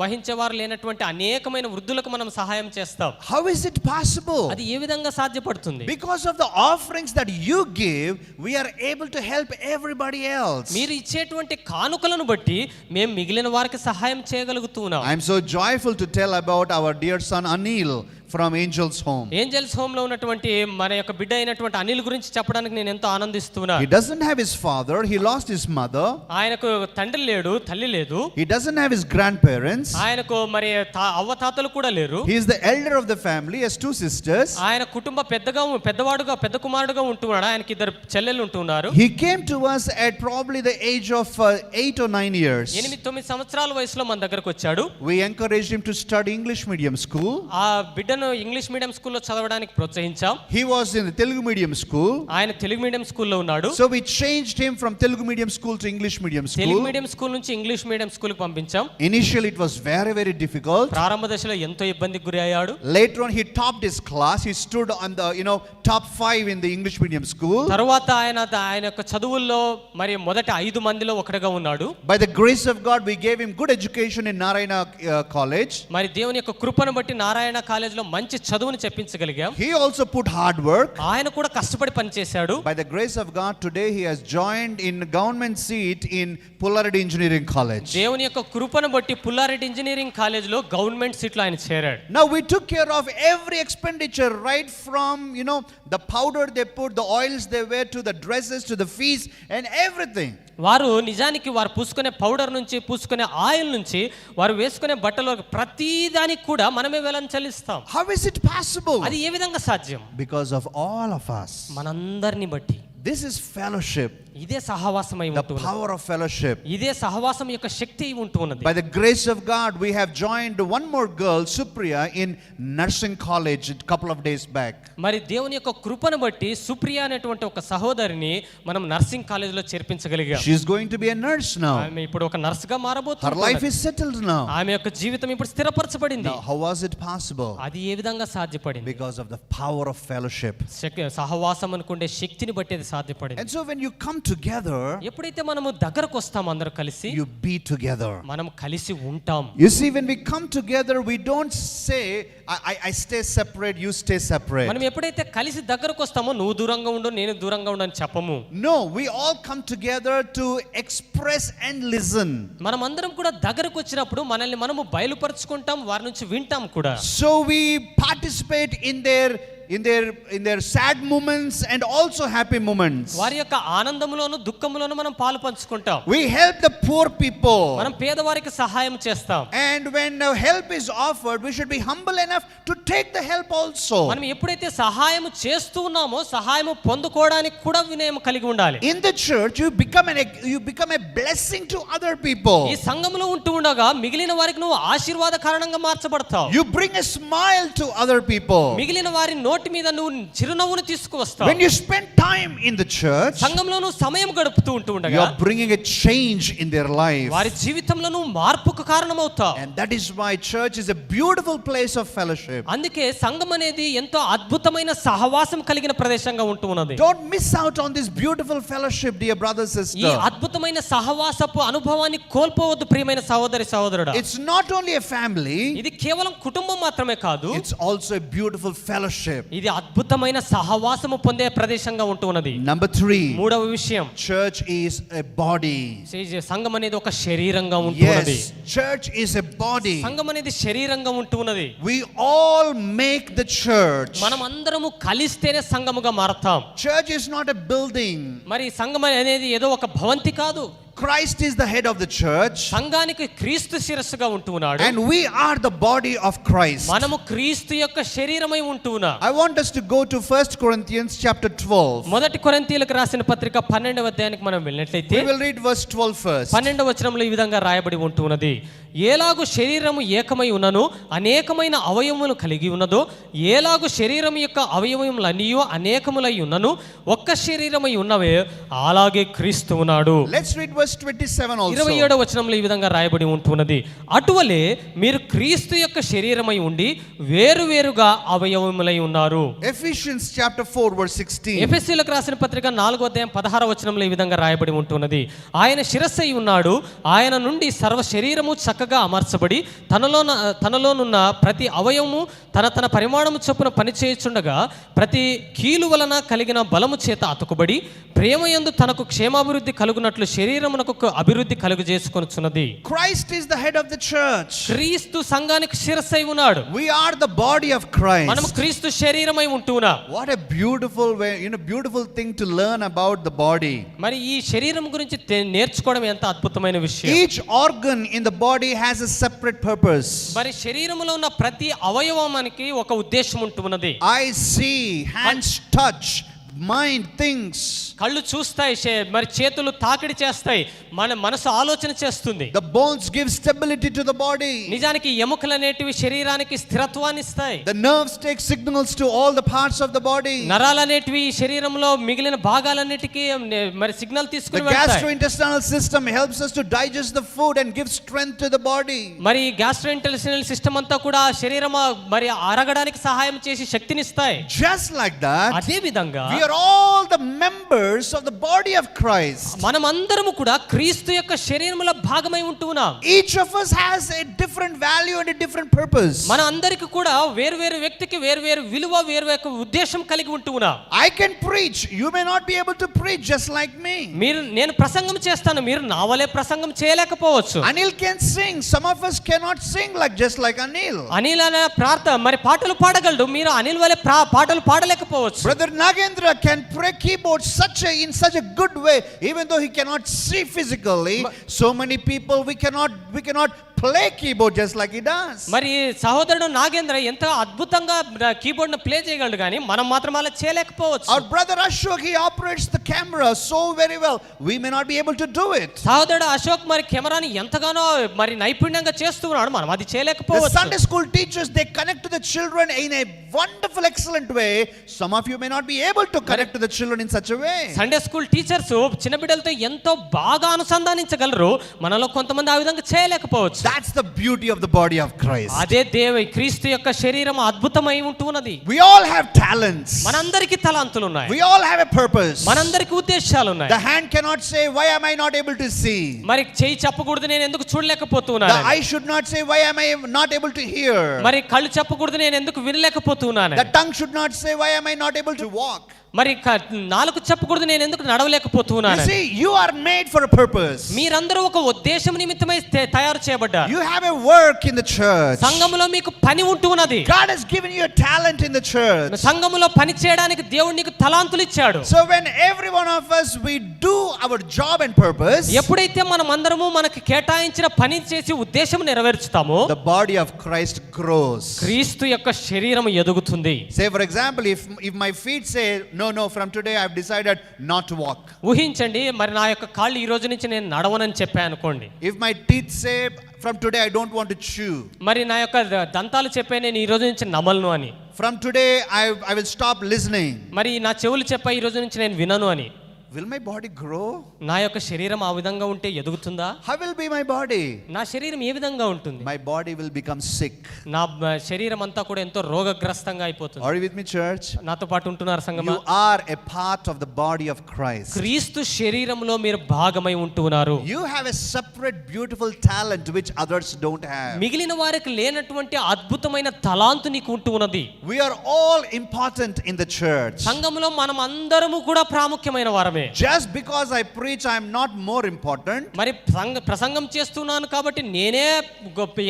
వహించేవారు లేనటువంటి అనేకమైన వృద్ధులకు మనం సహాయం చేస్తాం. How is it possible? అది ఏ విధంగా సాధ్యపడుతుంది? Because of the offerings that you give, we are able to help everybody else. మీరు ఇచ్చేటువంటి కానుకలను బట్టి మేము మిగిలిన వారికి సహాయం చేయగలుగుతున్నాం. I am so joyful to tell about our dear son Anil from Angel's Home. Angel's Home లో ఉన్నటువంటి మన యొక్క బిడ్డ అయినటువంటి అనిల్ గురించి చెప్పడానికి నేను ఎంతో ఆనందిస్తున్నా. He doesn't have his father, he lost his mother. ఆయనకు తండ్రి లేడు, తల్లి లేదు. He doesn't have his grandparents. ఆయనకు మరి అవ్వ తాతలు కూడా లేరు. He is the elder of the family, has 2 sisters. ఆయన కుటుంబ పెద్ద కుమారుడుగా ఉంటున్నాడు. ఆయనకి 2 చెల్లెలు ఉంటున్నారు. He came to us at probably the age of 8 or 9 years. 8-9 సంవత్సరాల వయసులో మన దగ్గరకు వచ్చాడు. We encouraged him to study English medium school. ఆ బిడ్డను ఇంగ్లీష్ మీడియం స్కూల్లో చదవడానికి ప్రోత్సహించాం. He was in the Telugu medium school. ఆయన తెలుగు మీడియం స్కూల్లో ఉన్నాడు. So we changed him from Telugu medium school to English medium Telugu school. Medium school నుంచి ఇంగ్లీష్ మీడియం స్కూల్కి పంపించాం. Initially it was very, very difficult. ప్రారంభ దశలో ఎంతో ఇబ్బందికి గురి అయ్యాడు. Later on he topped his class. He stood on the top 5 in the English medium school. తరువాత ఆయన యొక్క చదువుల్లో మరి మొదటి 5 మందిలో ఒకటిగా ఉన్నాడు. By the grace of God, we gave him good education in Narayana College. మరి దేవుని యొక్క కృపను బట్టి నారాయణ కాలేజీలో మంచి చదువుని చెప్పించగలిగాం. He also put hard work. ఆయన కూడా కష్టపడి పనిచేశాడు. By the grace of God, today he has joined in government seat in Pullaredi Engineering College. దేవుని యొక్క కృపను బట్టి పుల్లారెడ్డి ఇంజనీరింగ్ కాలేజీలో గవర్నమెంట్ సీట్లో ఆయన చేరాడు. Now we took care of every expenditure, right from the powder they put, the oils they wear, to the dresses, to the fees and everything. వారు నిజానికి వారు పూసుకునే పౌడర్ నుంచి, పూసుకునే ఆయిల్ నుంచి, వారు వేసుకునే బట్టలు ప్రతి దానికి కూడా మనమే వేలం చెల్లిస్తాం. How is it possible? అది ఏ విధంగా సాధ్యం? Because of all of us. మనందరిని బట్టి. This is fellowship. ఇదే సహవాసమై The ఉంటున్నది. power of fellowship. ఇదే సహవాసం యొక్క శక్తి ఉంటున్నది. By the grace of God, we have joined one more girl, Supriya, in nursing college a couple of days back. మరి దేవుని యొక్క కృపను బట్టి సుప్రియ అనేటువంటి ఒక సహోదరిని మనం నర్సింగ్ కాలేజీలో చేర్పించగలిగాం. She is going to be a nurse now. ఆమె ఇప్పుడు ఒక నర్స్ గా Her మారబోతుంది. life is settled now. ఆమె యొక్క జీవితం ఇప్పుడు స్థిరపరచబడింది. Now, how was it possible? అది ఏ విధంగా సాధ్యపడింది? Because of the power of fellowship. సహవాసం అనుకుంటే శక్తిని బట్టి అది సాధ్యపడింది. And so when you come together, ఎప్పుడైతే మనము దగ్గరకు వస్తాం అందరూ కలిసి, you be together. మనం కలిసి ఉంటాం. You see, when we come together, we don't say, I stay separate, you stay separate. మనం ఎప్పుడైతే కలిసి దగ్గరకు వస్తామో నువ్వు దూరంగా ఉండు, నేను దూరంగా ఉండు అని చెప్పము. No, we all come together to express and listen. మనం అందరం కూడా దగ్గరకు వచ్చినప్పుడు మనల్ని మనము బయలుపరుచుకుంటాం, వారి నుంచి వింటాం కూడా. So we participate in their sad moments and also happy moments. వారి యొక్క ఆనందములోను దుఃఖములోను మనం పాలు పంచుకుంటాం. We help the poor people. మనం పేదవారికి సహాయం చేస్తాం. And when help is offered, we should be humble enough to take the help also. మనం ఎప్పుడైతే సహాయం చేస్తూ ఉన్నామో సహాయం పొందుకోవడానికి కూడా వినయం కలిగి ఉండాలి. In the church, you become a blessing to other people. ఈ సంఘములో ఉంటూ ఉండగా మిగిలిన వారికి నువ్వు ఆశీర్వాద కారణంగా మార్చబడతావు. You bring a smile to other people. మిగిలిన వారి నోటి మీద నువ్వు చిరునవ్వును తీసుకువస్తావు. When you spend time in the church, సంఘంలో నువ్వు సమయం గడుపుతూ ఉంటూ you ఉండగా are bringing a change in their life. వారి జీవితంలో నువ్వు మార్పుకు కారణమవుతావు. And that is why church is a beautiful place of fellowship. అందుకే సంఘం అనేది ఎంతో అద్భుతమైన సహవాసం కలిగిన ప్రదేశంగా ఉంటూ ఉన్నది. Don't miss out on this beautiful fellowship, dear brother, ఈ sister. అద్భుతమైన సహవాసపు అనుభవాన్ని కోల్పోవద్దు ప్రియమైన సహోదరి సహోదరుడా. It's not only a family, ఇది కేవలం కుటుంబం మాత్రమే కాదు, it's also a beautiful fellowship. ఇది అద్భుతమైన సహవాసము పొందే ప్రదేశంగా ఉంటూ ఉన్నది. Number 3, మూడవ విషయం, church is a body. సంఘం అనేది ఒక శరీరంగా ఉంటూ ఉన్నది. Yes, church is a body. సంఘం అనేది శరీరంగా ఉంటూ ఉన్నది. We all make the church. మనం అందరము కలిస్తేనే సంఘముగా మారతాం. Church is not a building. మరి సంఘం అనేది ఏదో ఒక భవంతి కాదు. Christ is the head of the church. సంఘానికి క్రీస్తు శిరస్సుగా ఉంటూ ఉన్నాడు. And we are the body of Christ. మనము క్రీస్తు యొక్క శరీరమై ఉంటూ ఉన్నాం. I want us to go to 1 Corinthians chapter 12. మొదటి కొరింథీయులకు రాసిన పత్రిక 12వ అధ్యాయానికి మనం వెళ్ళినట్లయితే We will read verse 12 first. 12వ వచనంలో ఈ విధంగా రాయబడి ఉంటూ ఉన్నది. ఏలాగు శరీరము ఏకమై ఉన్నను అనేకమైన అవయవములు కలిగి ఉన్నదో, ఏలాగు శరీరం యొక్క అవయవములన్నీ అనేకములై ఉన్నను ఒక్క శరీరమై ఉన్నవే, అలాగే క్రీస్తు ఉన్నాడు. Let's read verse 27 also. 27వ వచనంలో ఈ విధంగా రాయబడి ఉంటున్నది. అటువలే మీరు క్రీస్తు యొక్క శరీరమై ఉండి వేరువేరుగా అవయవములై ఉన్నారు. Ephesians chapter 4 verse 16. ఎఫెసీయులకు రాసిన పత్రిక 4వ అధ్యాయం 16వ వచనంలో ఈ విధంగా రాయబడి ఉంటున్నది. ఆయన శిరస్సై ఉన్నాడు, ఆయన నుండి సర్వ శరీరము చక్కగా అమర్చబడి తనలోనున్న ప్రతి అవయవము తన తన పరిమాణము చొప్పున పనిచేయుచుండగా ప్రతి కీలు వలన కలిగిన బలము చేత అతుకుబడి ప్రేమయందు తనకు క్షేమాభివృద్ధి కలుగునట్లు శరీరమునకు అభివృద్ధి కలుగజేసుకొనుచున్నది. Christ is the head of the church. క్రీస్తు సంఘానికి శిరస్సై ఉన్నాడు. We are the body of Christ. మనం క్రీస్తు శరీరమై ఉంటున్నా. What a beautiful way, beautiful thing to learn about the body. మరి ఈ శరీరం గురించి నేర్చుకోవడం ఎంత అద్భుతమైన విషయం. Each organ in the body has a separate purpose. మరి శరీరములో ఉన్న ప్రతి అవయవానికి ఒక ఉద్దేశం ఉంటున్నది. Eyes see, hands touch, mind thinks. కళ్ళు చూస్తాయి, మరి చేతులు తాకిడి చేస్తాయి, మన మనసు ఆలోచన చేస్తుంది. The bones give stability to the body. నిజానికి ఎముకలు అనేటివి శరీరానికి స్థిరత్వాన్ని ఇస్తాయి. The nerves take signals to all the parts of the body. నరాలు అనేటివి శరీరంలో మిగిలిన భాగాలన్నిటికీ మరి సిగ్నల్ తీసుకుని The వెళ్తాయి. gastrointestinal system helps us to digest the food and give strength to the body. మరి గ్యాస్ట్రోఇంటెస్టినల్ సిస్టమ్ అంతా కూడా శరీరం మరి అరగడానికి సహాయం చేసి శక్తినిస్తాయి. Just like that, అదే విధంగా we are all the members of the body of Christ. మనమందరము కూడా క్రీస్తు యొక్క శరీరముల భాగమై ఉంటున్నాం. Each of us has a different value and a different purpose. మన అందరికి కూడా వేరు వ్యక్తికి వేరు విలువ, వేరు ఉద్దేశం కలిగి ఉంటున్నాం. I can preach, you may not be able to preach just like me. నేను ప్రసంగం చేస్తాను, మీరు నా వలే ప్రసంగం చేయలేకపోవచ్చు. Anil can sing, some of us cannot sing just like Anil. Anil అనే మరి పాటలు పాడగలడు, మీరు అనిల్ వలే పాటలు పాడలేకపోవచ్చు. Brother Nagendra can play keyboard keyboard in such a good way, even though he cannot see physically. So many people we cannot play keyboard just like he does. మరి సహోదరుడు నాగేంద్ర ఎంత అద్భుతంగా కీబోర్డ్ ను ప్లే చేయగలడు కానీ మనం మాత్రం అలా చేయలేకపోవచ్చు. Our brother Ashok, he operates the camera so very well. We may not be able to do it. సహోదరుడు అశోక్ మరి కెమెరాని ఎంతగానో మరి నైపుణ్యంగా చేస్తున్నాడు, మనం అది The చేయలేకపోవచ్చు. Sunday school teachers, they connect to the children in a wonderful, excellent way. Some of you may not be able to connect to the children in such a way. Sunday school teachers చిన్న బిడ్డలతో ఎంతో బాగా అనుసంధానించగలరు, మనలో కొంతమంది ఆ విధంగా చేయలేకపోవచ్చు. That's the beauty of the body of Christ. అదే క్రీస్తు యొక్క శరీరం అద్భుతమై ఉంటున్నది. We all have talents. మనందరికీ తలాంతులు ఉన్నాయి, We all have a purpose. మనందరికీ ఉద్దేశాలు ఉన్నాయి. The hand cannot say, why am I not able to see? మరి చెయ్యి చెప్పకూడదు నేను ఎందుకు The చూడలేకపోతున్నాను. eye should not say, why am I not able to hear? మరి కళ్ళు చెప్పకూడదు నేను ఎందుకు వినలేకపోతున్నాను. The tongue should not say, why am I not able to walk? మరి నాలుగు చెప్పకూడదు నేను ఎందుకు You నడవలేకపోతున్నాను. see, you are made for a purpose. మీరందరూ ఒక ఉద్దేశం నిమిత్తమై తయారు చేయబడ్డారు. You have a work in the church. సంఘములో మీకు పని ఉంటున్నది. God has given you a talent in the church. సంఘములో పని చేయడానికి దేవుడు నీకు తలాంతులు ఇచ్చాడు. So when every one of us, we do our job and purpose, ఎప్పుడైతే మనం అందరము మనకి కేటాయించిన పని చేసి ఉద్దేశం నెరవేర్చుతామో the body of Christ grows. క్రీస్తు యొక్క శరీరం ఎదుగుతుంది. Say for example, if my feet say, no, from today I've decided not to walk. ఊహించండి, మరి నా యొక్క కాళ్ళు ఈ రోజు నుంచి నేను నడవనని చెప్పాను అనుకోండి. If my teeth say, from today I don't want to chew. మరి నా యొక్క దంతాలు చెప్పే నేను ఈ రోజు నుంచి నమలను అని. From today I will stop listening. మరి నా చెవులు చెప్పా ఈ రోజు నుంచి నేను వినను అని. Will my body grow? నా యొక్క శరీరం ఆ విధంగా ఉంటే ఎదుగుతుందా? How will be my body? నా శరీరం ఏ విధంగా ఉంటుంది? My body will become sick. నా శరీరం అంతా కూడా ఎంతో రోగగ్రస్తంగా అయిపోతుంది. Are you with me, church? నాతో పాటు ఉంటున్నారు సంగమా? You are a part of the body of Christ. క్రీస్తు శరీరంలో మీరు భాగమై ఉంటున్నారు. You have a separate beautiful talent which others don't have. మిగిలిన వారికి లేనటువంటి అద్భుతమైన తలాంతు నీకు ఉంటున్నది. We are all important in the church. సంఘములో మనం అందరము కూడా ప్రాముఖ్యమైన వారమే. Just because I preach, I am not more important. మరి ప్రసంగం చేస్తున్నాను కాబట్టి నేనే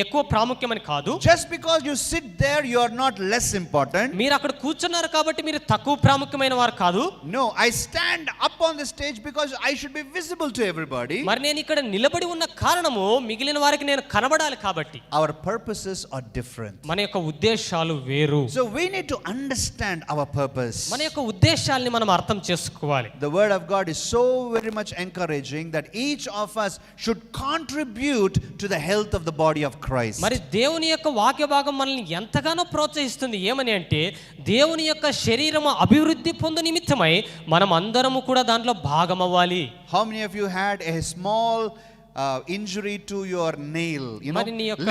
ఎక్కువ ప్రాముఖ్యమని కాదు. Just because you sit there, you are not less important. మీరు అక్కడ కూర్చున్నారు కాబట్టి మీరు తక్కువ ప్రాముఖ్యమైన వారు కాదు. No, I stand up on the stage because I should be visible to everybody. మరి నేను ఇక్కడ నిలబడి ఉన్న కారణము మిగిలిన వారికి నేను కనబడాలి కాబట్టి. Our purposes are different. మన యొక్క ఉద్దేశాలు వేరు. So we need to understand our purpose. మన యొక్క ఉద్దేశాల్ని మనం అర్థం చేసుకోవాలి. The word of God is so very much encouraging that each of us should contribute to the health of the body of Christ. మరి దేవుని యొక్క వాక్య భాగం మనల్ని ఎంతగానో ప్రోత్సహిస్తుంది. ఏమని అంటే దేవుని యొక్క శరీరము అభివృద్ధి పొందు నిమిత్తమై మనం అందరము కూడా దాంట్లో భాగం అవ్వాలి. How many of you had a small injury to your nail,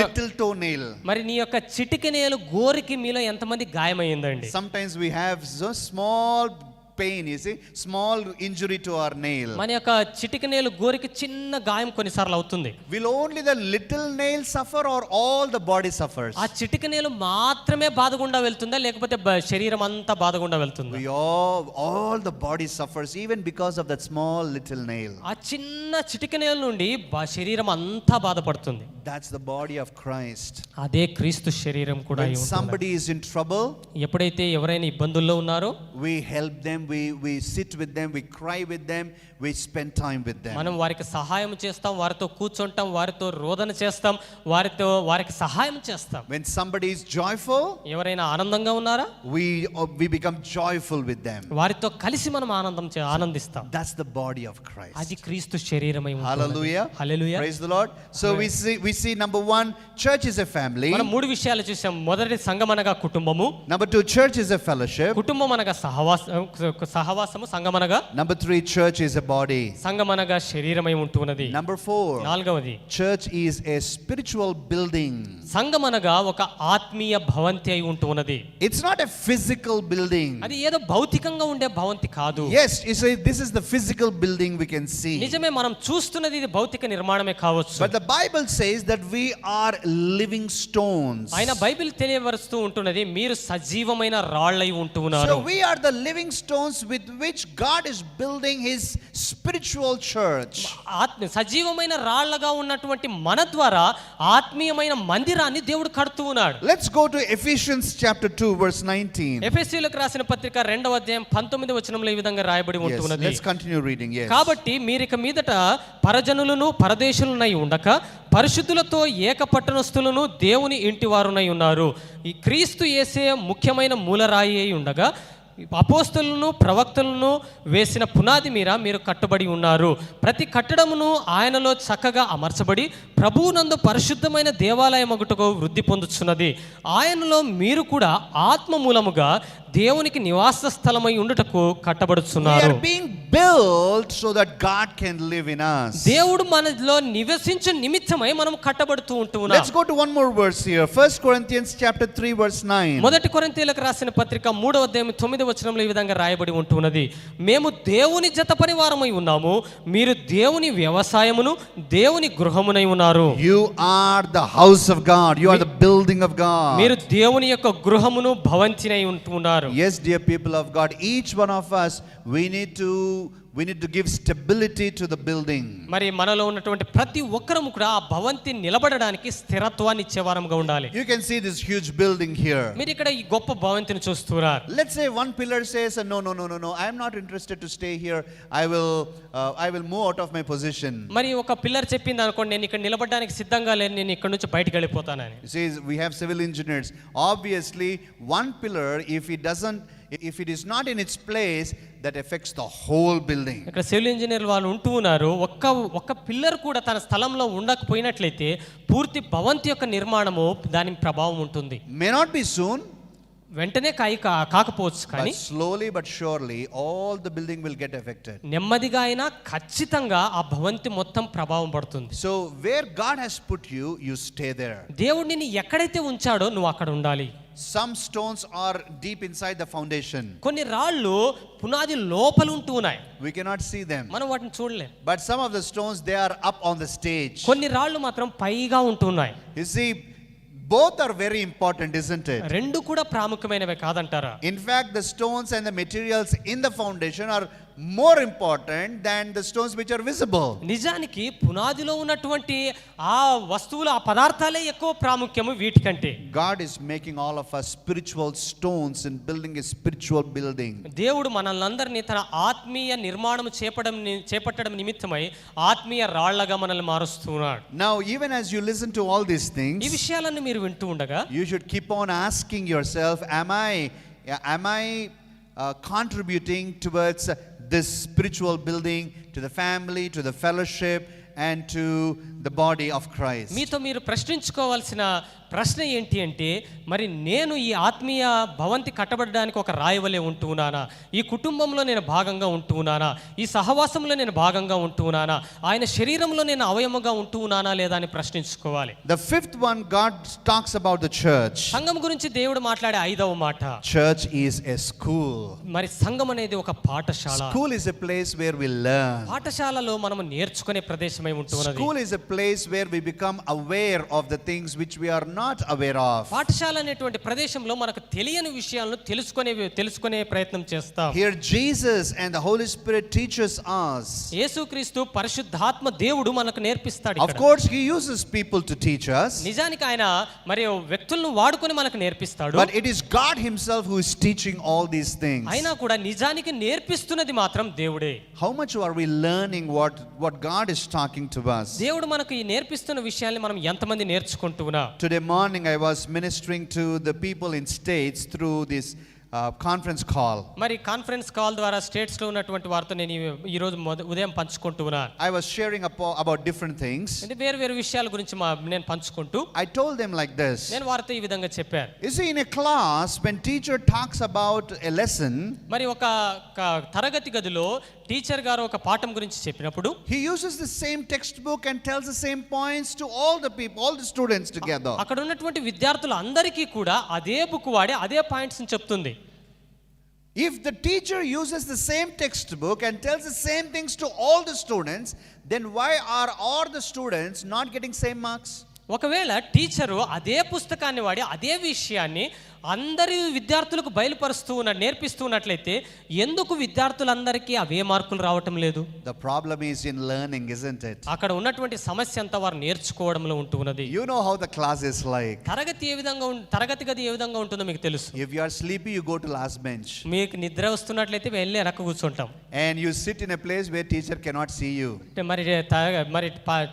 little toenail? మరి నీ యొక్క చిటికెనేలు గోరికి మీలో ఎంతమంది గాయమైందండి? Sometimes we have so small pain, you see, small injury to our nail. మన యొక్క చిటికెనేలు గోరికి చిన్న గాయం కొన్నిసార్లు అవుతుంది. Will only the little nail suffer or all the body suffers? ఆ చిటికెనేలు మాత్రమే బాధగుండా వెళ్తుందా లేకపోతే శరీరం అంతా బాధగుండా వెళ్తుందా? We all the body suffers even because of that small little nail. ఆ చిన్న చిటికెనేలు నుండి శరీరం అంతా బాధపడుతుంది. That's the body of Christ. అదే క్రీస్తు శరీరం కూడా. When somebody is in trouble, ఎప్పుడైతే ఎవరైనా ఇబ్బందుల్లో ఉన్నారో we help them, we sit with them, we cry with them, we spend time with them. మనం వారికి సహాయం చేస్తాం, వారితో కూర్చుంటాం, వారితో రోదన చేస్తాం, వారికి సహాయం చేస్తాం. When somebody is joyful, ఎవరైనా ఆనందంగా ఉన్నారా we become joyful with them. వారితో కలిసి మనం ఆనందిస్తాం. That's the body of Christ. అది క్రీస్తు శరీరమై ఉంటుంది. Hallelujah. Hallelujah. Praise the Lord. So we see number 1, church is a family. మనం మూడు విషయాలు చూసాం. మొదటి సంఘం అనగా కుటుంబము. Number 2, church is a fellowship. కుటుంబం అనగా సహవాసము. సంఘం అనగా Number 3, church is a body. సంఘం అనగా శరీరమై ఉంటున్నది. Number 4, నాలుగవది church is a spiritual building. సంఘం అనగా ఒక ఆత్మీయ భవంతి అయి ఉంటున్నది. It's not a physical building. అది ఏదో భౌతికంగా ఉండే భవంతి కాదు. Yes, you say this is the physical building we can see. నిజమే, మనం చూస్తున్నది ఇది భౌతిక నిర్మాణమే కావచ్చు. But the Bible says that we are living stones. ఆయన బైబిల్ తెలియవరుస్తూ ఉంటున్నది మీరు సజీవమైన రాళ్ళై ఉంటున్నారు. So we are the living stones stones with which God is building his spiritual church. సజీవమైన రాళ్లగా ఉన్నటువంటి మన ద్వారా ఆత్మీయమైన మందిరాన్ని దేవుడు కడుతూ ఉన్నాడు. Let's go to Ephesians chapter 2 verse 19. ఎఫెసీయులకు రాసిన పత్రిక 2వ అధ్యాయం 19వ వచనంలో ఈ విధంగా రాయబడి Yes, ఉంటున్నది. let's continue reading. Yes. కాబట్టి మీరిక మీదట పరజనులను పరదేశులనై ఉండక పరిశుద్ధులతో ఏక పట్టణస్థులను దేవుని ఇంటి వారునై ఉన్నారు. ఈ క్రీస్తు యేసే ముఖ్యమైన మూలరాయి అయి ఉండగా అపోస్తలులను ప్రవక్తలను వేసిన పునాది మీద మీరు కట్టుబడి ఉన్నారు. ప్రతి కట్టడమును ఆయనలో చక్కగా అమర్చబడి ప్రభువునందు పరిశుద్ధమైన దేవాలయమగుటకు వృద్ధి పొందుచున్నది. ఆయనలో మీరు కూడా ఆత్మ మూలముగా దేవునికి నివాస స్థలమై ఉండుటకు We కట్టబడుచున్నారు. are being built so that God can live in us. దేవుడు మనలో నివసించు నిమిత్తమై మనం కట్టబడుతూ ఉంటున్నాం. Let's go to one more verse here. 1 Corinthians chapter 3 verse 9. మొదటి కొరింథీయులకు రాసిన పత్రిక 3వ అధ్యాయం 9వ వచనంలో ఈ విధంగా రాయబడి ఉంటున్నది. మేము దేవుని జత పరివారమై ఉన్నాము, మీరు దేవుని వ్యవసాయమును దేవుని గృహమునై ఉన్నారు. You are the house of God. You are the building of God. మీరు దేవుని యొక్క గృహమును భవంతినై ఉంటున్నారు. Yes, dear people of God, each one of us, we need to give stability to the building. మరి మనలో ఉన్నటువంటి ప్రతి ఒక్కరము కూడా ఆ భవంతి నిలబడడానికి స్థిరత్వాన్ని ఇచ్చేవారంగా ఉండాలి. You can see this huge building here. మీరు ఇక్కడ ఈ గొప్ప భవంతిని చూస్తున్నారు. Let's say one pillar says, no, I am not interested to stay here. I will move out of my position. మరి ఒక పిల్లర్ చెప్పింది అనుకోండి, నేను ఇక్కడ నిలబడడానికి సిద్ధంగా లేను, నేను ఇక్కడ నుంచి బయటికి వెళ్ళిపోతానని. You see, we have civil engineers. Obviously, one pillar, if it is not in its place, that affects the whole building. ఇక్కడ సివిల్ ఇంజనీర్లు వాళ్ళు ఉంటూ ఉన్నారు. ఒక్క పిల్లర్ కూడా తన స్థలంలో ఉండకపోయినట్లయితే పూర్తి భవంతి యొక్క నిర్మాణము దాని ప్రభావం ఉంటుంది. May not be soon, వెంటనే కాకపోవచ్చు, కానీ but slowly but surely all the building will get affected. నెమ్మదిగా అయినా ఖచ్చితంగా ఆ భవంతి మొత్తం ప్రభావం పడుతుంది. So where God has put you, you stay there. దేవుడు నిన్ను ఎక్కడైతే ఉంచాడో నువ్వు అక్కడ ఉండాలి. Some stones are deep inside the foundation. కొన్ని రాళ్ళు పునాది లోపల ఉంటూ ఉన్నాయి, We cannot see them. మనం వాటిని చూడలేం. But some of the stones, they are up on the stage. కొన్ని రాళ్ళు మాత్రం పైగా ఉంటున్నాయి. You see, both are very important, isn't it? రెండు కూడా ప్రాముఖ్యమైనవే కాదంటారా? In fact, the stones and the materials in the foundation are more important than the stones which are visible. నిజానికి పునాదిలో ఉన్నటువంటి ఆ వస్తువులు, ఆ పదార్థాలే ఎక్కువ ప్రాముఖ్యము వీటికంటే. God is making all of us spiritual stones and building a spiritual building. దేవుడు మనల్నందరినీ తన ఆత్మీయ నిర్మాణం చేపట్టడం నిమిత్తమై ఆత్మీయ రాళ్లగా మనల్ని మారుస్తున్నాడు. Now, even as you listen to all these ఈ things, విషయాలన్నీ మీరు వింటూ ఉండగా you should keep on asking yourself, am I contributing towards this spiritual building, to the family, to the fellowship, and to the body of Christ? మీతో మీరు ప్రశ్నించుకోవాల్సిన ప్రశ్న ఏంటి అంటే, మరి నేను ఈ ఆత్మీయ భవంతి కట్టబడడానికి ఒక రాయవలే ఉంటూ ఉన్నానా? ఈ కుటుంబంలో నేను భాగంగా ఉంటూ ఉన్నానా? ఈ సహవాసంలో నేను భాగంగా ఉంటూ ఉన్నానా? ఆయన శరీరంలో నేను అవయముగా ఉంటూ ఉన్నానా లేదా అని ప్రశ్నించుకోవాలి. The fifth one, God talks about the church. సంఘం గురించి దేవుడు మాట్లాడే 5వ మాట, Church is a school. మరి సంఘం అనేది ఒక పాఠశాల. School is a place where we learn. పాఠశాలలో మనం నేర్చుకునే ప్రదేశమై ఉంటున్నది. School is a place where we become aware of the things which we are not aware of. పాఠశాల అనేటువంటి ప్రదేశంలో మనకు తెలియని విషయాలను తెలుసుకునే ప్రయత్నం చేస్తాం. Here Jesus and the Holy Spirit teaches us. యేసుక్రీస్తు పరిశుద్ధాత్మ దేవుడు మనకు నేర్పిస్తాడు. Of course, he uses people to teach us. నిజానికి ఆయన మరి వ్యక్తులను వాడుకొని మనకు నేర్పిస్తాడు. But it is God himself who is teaching all these things. అయినా కూడా నిజానికి నేర్పిస్తున్నది మాత్రం దేవుడే. How much are we learning what God is talking to us? దేవుడు మనకు ఈ నేర్పిస్తున్న విషయాల్ని మనం ఎంతమంది నేర్చుకుంటున్నాం? Today morning I was ministering to the people in States through this conference call. మరి కాన్ఫరెన్స్ కాల్ ద్వారా స్టేట్స్ లో ఉన్నటువంటి వారితో నేను ఈ రోజు ఉదయం పంచుకుంటున్నాను. I was sharing about different things. అంటే వేరు విషయాల గురించి నేను పంచుకుంటూ I told them like this. నేను వారితో ఈ విధంగా చెప్పాను. You see, in a class, when teacher talks about a lesson, మరి ఒక తరగతి గదిలో టీచర్ గారు ఒక పాఠం గురించి చెప్పినప్పుడు he uses the same textbook and tells the same points to all the people, all the students together. అక్కడ ఉన్నటువంటి విద్యార్థులు అందరికీ కూడా అదే బుక్ వాడి అదే పాయింట్స్ ని చెప్తుంది. If the teacher uses the same textbook and tells the same things to all the students, then why are all the students not getting same marks? ఒకవేళ టీచరు అదే పుస్తకాన్ని వాడి అదే విషయాన్ని అందరి విద్యార్థులకు బయలుపరుస్తూ ఉన్నాడు, నేర్పిస్తూ ఉన్నట్లయితే ఎందుకు విద్యార్థులందరికీ అవే మార్కులు రావటం లేదు? The problem is in learning, isn't it? అక్కడ ఉన్నటువంటి సమస్య అంతా వారు నేర్చుకోవడంలో ఉంటున్నది. You know how the class is like. తరగతి గది ఏ విధంగా ఉంటుందో మీకు తెలుసు. If you are sleepy, you go to last bench. మీకు నిద్ర వస్తున్నట్లయితే వెళ్ళి వెనక కూర్చుంటాం. And you sit in a place where teacher cannot see you. మరి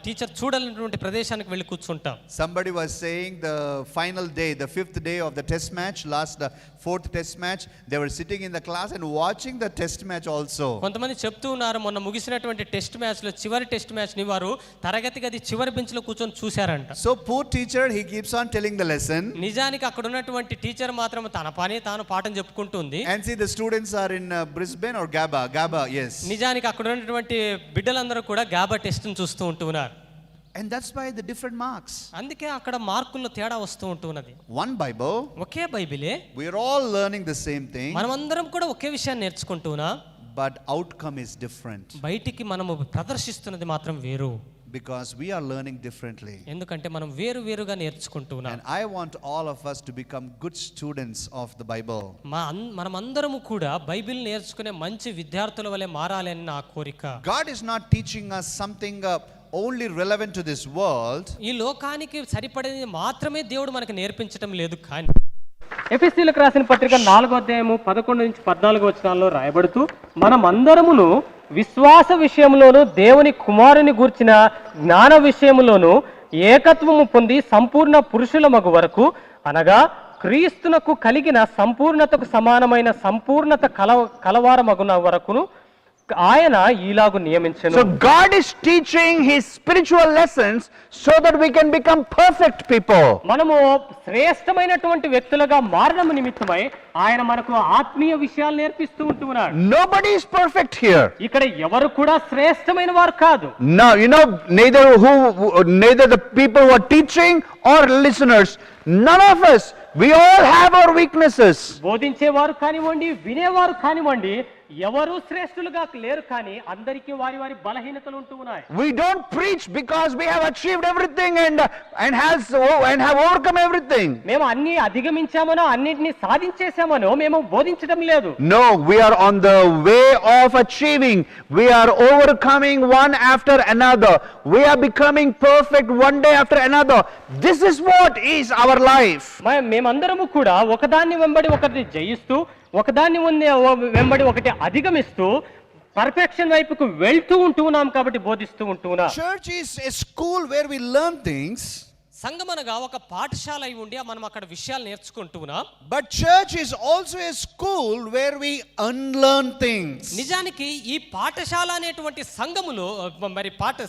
టీచర్ చూడలేనటువంటి ప్రదేశానికి వెళ్ళి కూర్చుంటాం. Somebody was saying the final day, the 5th day of the test match, last 4th test match, they were sitting in the class and watching the test match also. కొంతమంది చెప్తూ ఉన్నారు, మొన్న ముగిసినటువంటి టెస్ట్ మ్యాచ్ లో చివరి టెస్ట్ మ్యాచ్ ని వారు తరగతి గది చివరి బెంచ్ లో కూర్చొని చూశారంట. So poor teacher, he keeps on telling the lesson. నిజానికి అక్కడ ఉన్నటువంటి టీచర్ మాత్రం తన పని తాను పాఠం చెప్పుకుంటుంది. And see, the students are in Brisbane or Gaba, yes. నిజానికి అక్కడ ఉన్నటువంటి బిడ్డలందరూ కూడా గాబా టెస్ట్ ని చూస్తూ ఉంటున్నారు. And that's why the different marks. అందుకే అక్కడ మార్కుల్లో తేడా వస్తూ ఉంటున్నది. One Bible, ఒకే బైబిలే, we are all learning the same thing, మనమందరం కూడా ఒకే విషయాన్ని నేర్చుకుంటున్నా, but outcome is different బయటికి మనము ప్రదర్శిస్తున్నది మాత్రం వేరు. because we are learning differently. ఎందుకంటే మనం వేరుగా నేర్చుకుంటున్నాం. And I want all of us to become good students of the Bible. మనమందరము కూడా బైబిల్ నేర్చుకునే మంచి విద్యార్థుల వలె మారాలి అని నా కోరిక. God is not teaching us something only relevant to this world. ఈ లోకానికి సరిపడేది మాత్రమే దేవుడు మనకు నేర్పించడం లేదు. కానీ ఎఫెసీయులకు రాసిన పత్రిక 4వ అధ్యాయము 11 నుంచి 14 వచనాల్లో రాయబడుతూ, మనమందరమును విశ్వాస విషయంలోను దేవుని కుమారుని గూర్చిన జ్ఞాన విషయంలోను ఏకత్వము పొంది సంపూర్ణ పురుషుల మగు వరకు, అనగా క్రీస్తునకు కలిగిన సంపూర్ణతకు సమానమైన సంపూర్ణత కలవారమగున వరకును ఆయన ఈలాగు నియమించెను. So God is teaching his spiritual lessons so that we can become perfect people. మనము శ్రేష్టమైనటువంటి వ్యక్తులుగా మారడం నిమిత్తమై ఆయన మనకు ఆత్మీయ విషయాలు నేర్పిస్తూ ఉంటున్నాడు. Nobody is perfect here. ఇక్కడ ఎవరు కూడా శ్రేష్టమైన వారు కాదు. No, neither the people who are teaching or listeners, none of us, we all have our weaknesses. బోధించేవారు కానివ్వండి, వినేవారు కానివ్వండి, ఎవరు శ్రేష్ఠులుగా లేరు, కానీ అందరికీ వారి వారి బలహీనతలు ఉంటూ ఉన్నాయి. We don't preach because we have achieved everything and have overcome everything. మేము అన్ని అధిగమించామనో అన్నిటినీ సాధించేసామనో మేము బోధించడం లేదు. No, we are on the way of achieving. We are overcoming one after another. We are becoming perfect one day after another. This is what is our life. మేమందరము కూడా ఒకదాన్ని వెంబడి ఒకటి జయిస్తూ, ఒకదాన్ని వెంబడి ఒకటి అధిగమిస్తూ పర్ఫెక్షన్ వైపుకు వెళ్తూ ఉంటున్నాం కాబట్టి బోధిస్తూ ఉంటున్నా. Church is a school where we learn things. సంఘమనగా ఒక పాఠశాల అయి ఉండి మనం అక్కడ విషయాలు నేర్చుకుంటున్నాం. But church is also a school where we unlearn things. నిజానికి ఈ పాఠశాల అనేటువంటి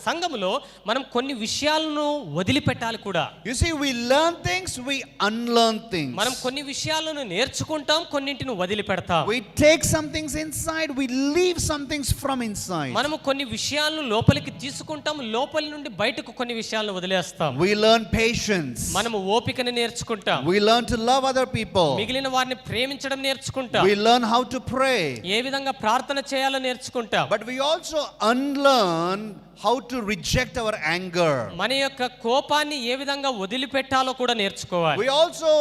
సంఘములో మనం కొన్ని విషయాలను వదిలిపెట్టాలి కూడా. You see, we learn things, we unlearn things. మనం కొన్ని విషయాలను నేర్చుకుంటాం, కొన్నింటిని వదిలిపెడతాం. We take some things inside, we leave some things from inside. మనము కొన్ని విషయాలను లోపలికి తీసుకుంటాం, లోపలి నుండి బయటకు కొన్ని విషయాలను వదిలేస్తాం. We learn patience. మనము ఓపికను నేర్చుకుంటాం. We learn to love other people. మిగిలిన వారిని ప్రేమించడం నేర్చుకుంటాం. We learn how to pray. ఏ విధంగా ప్రార్థన చేయాలో నేర్చుకుంటాం. But we also unlearn how to reject our anger. మన యొక్క కోపాన్ని ఏ విధంగా వదిలిపెట్టాలో కూడా నేర్చుకోవాలి. We also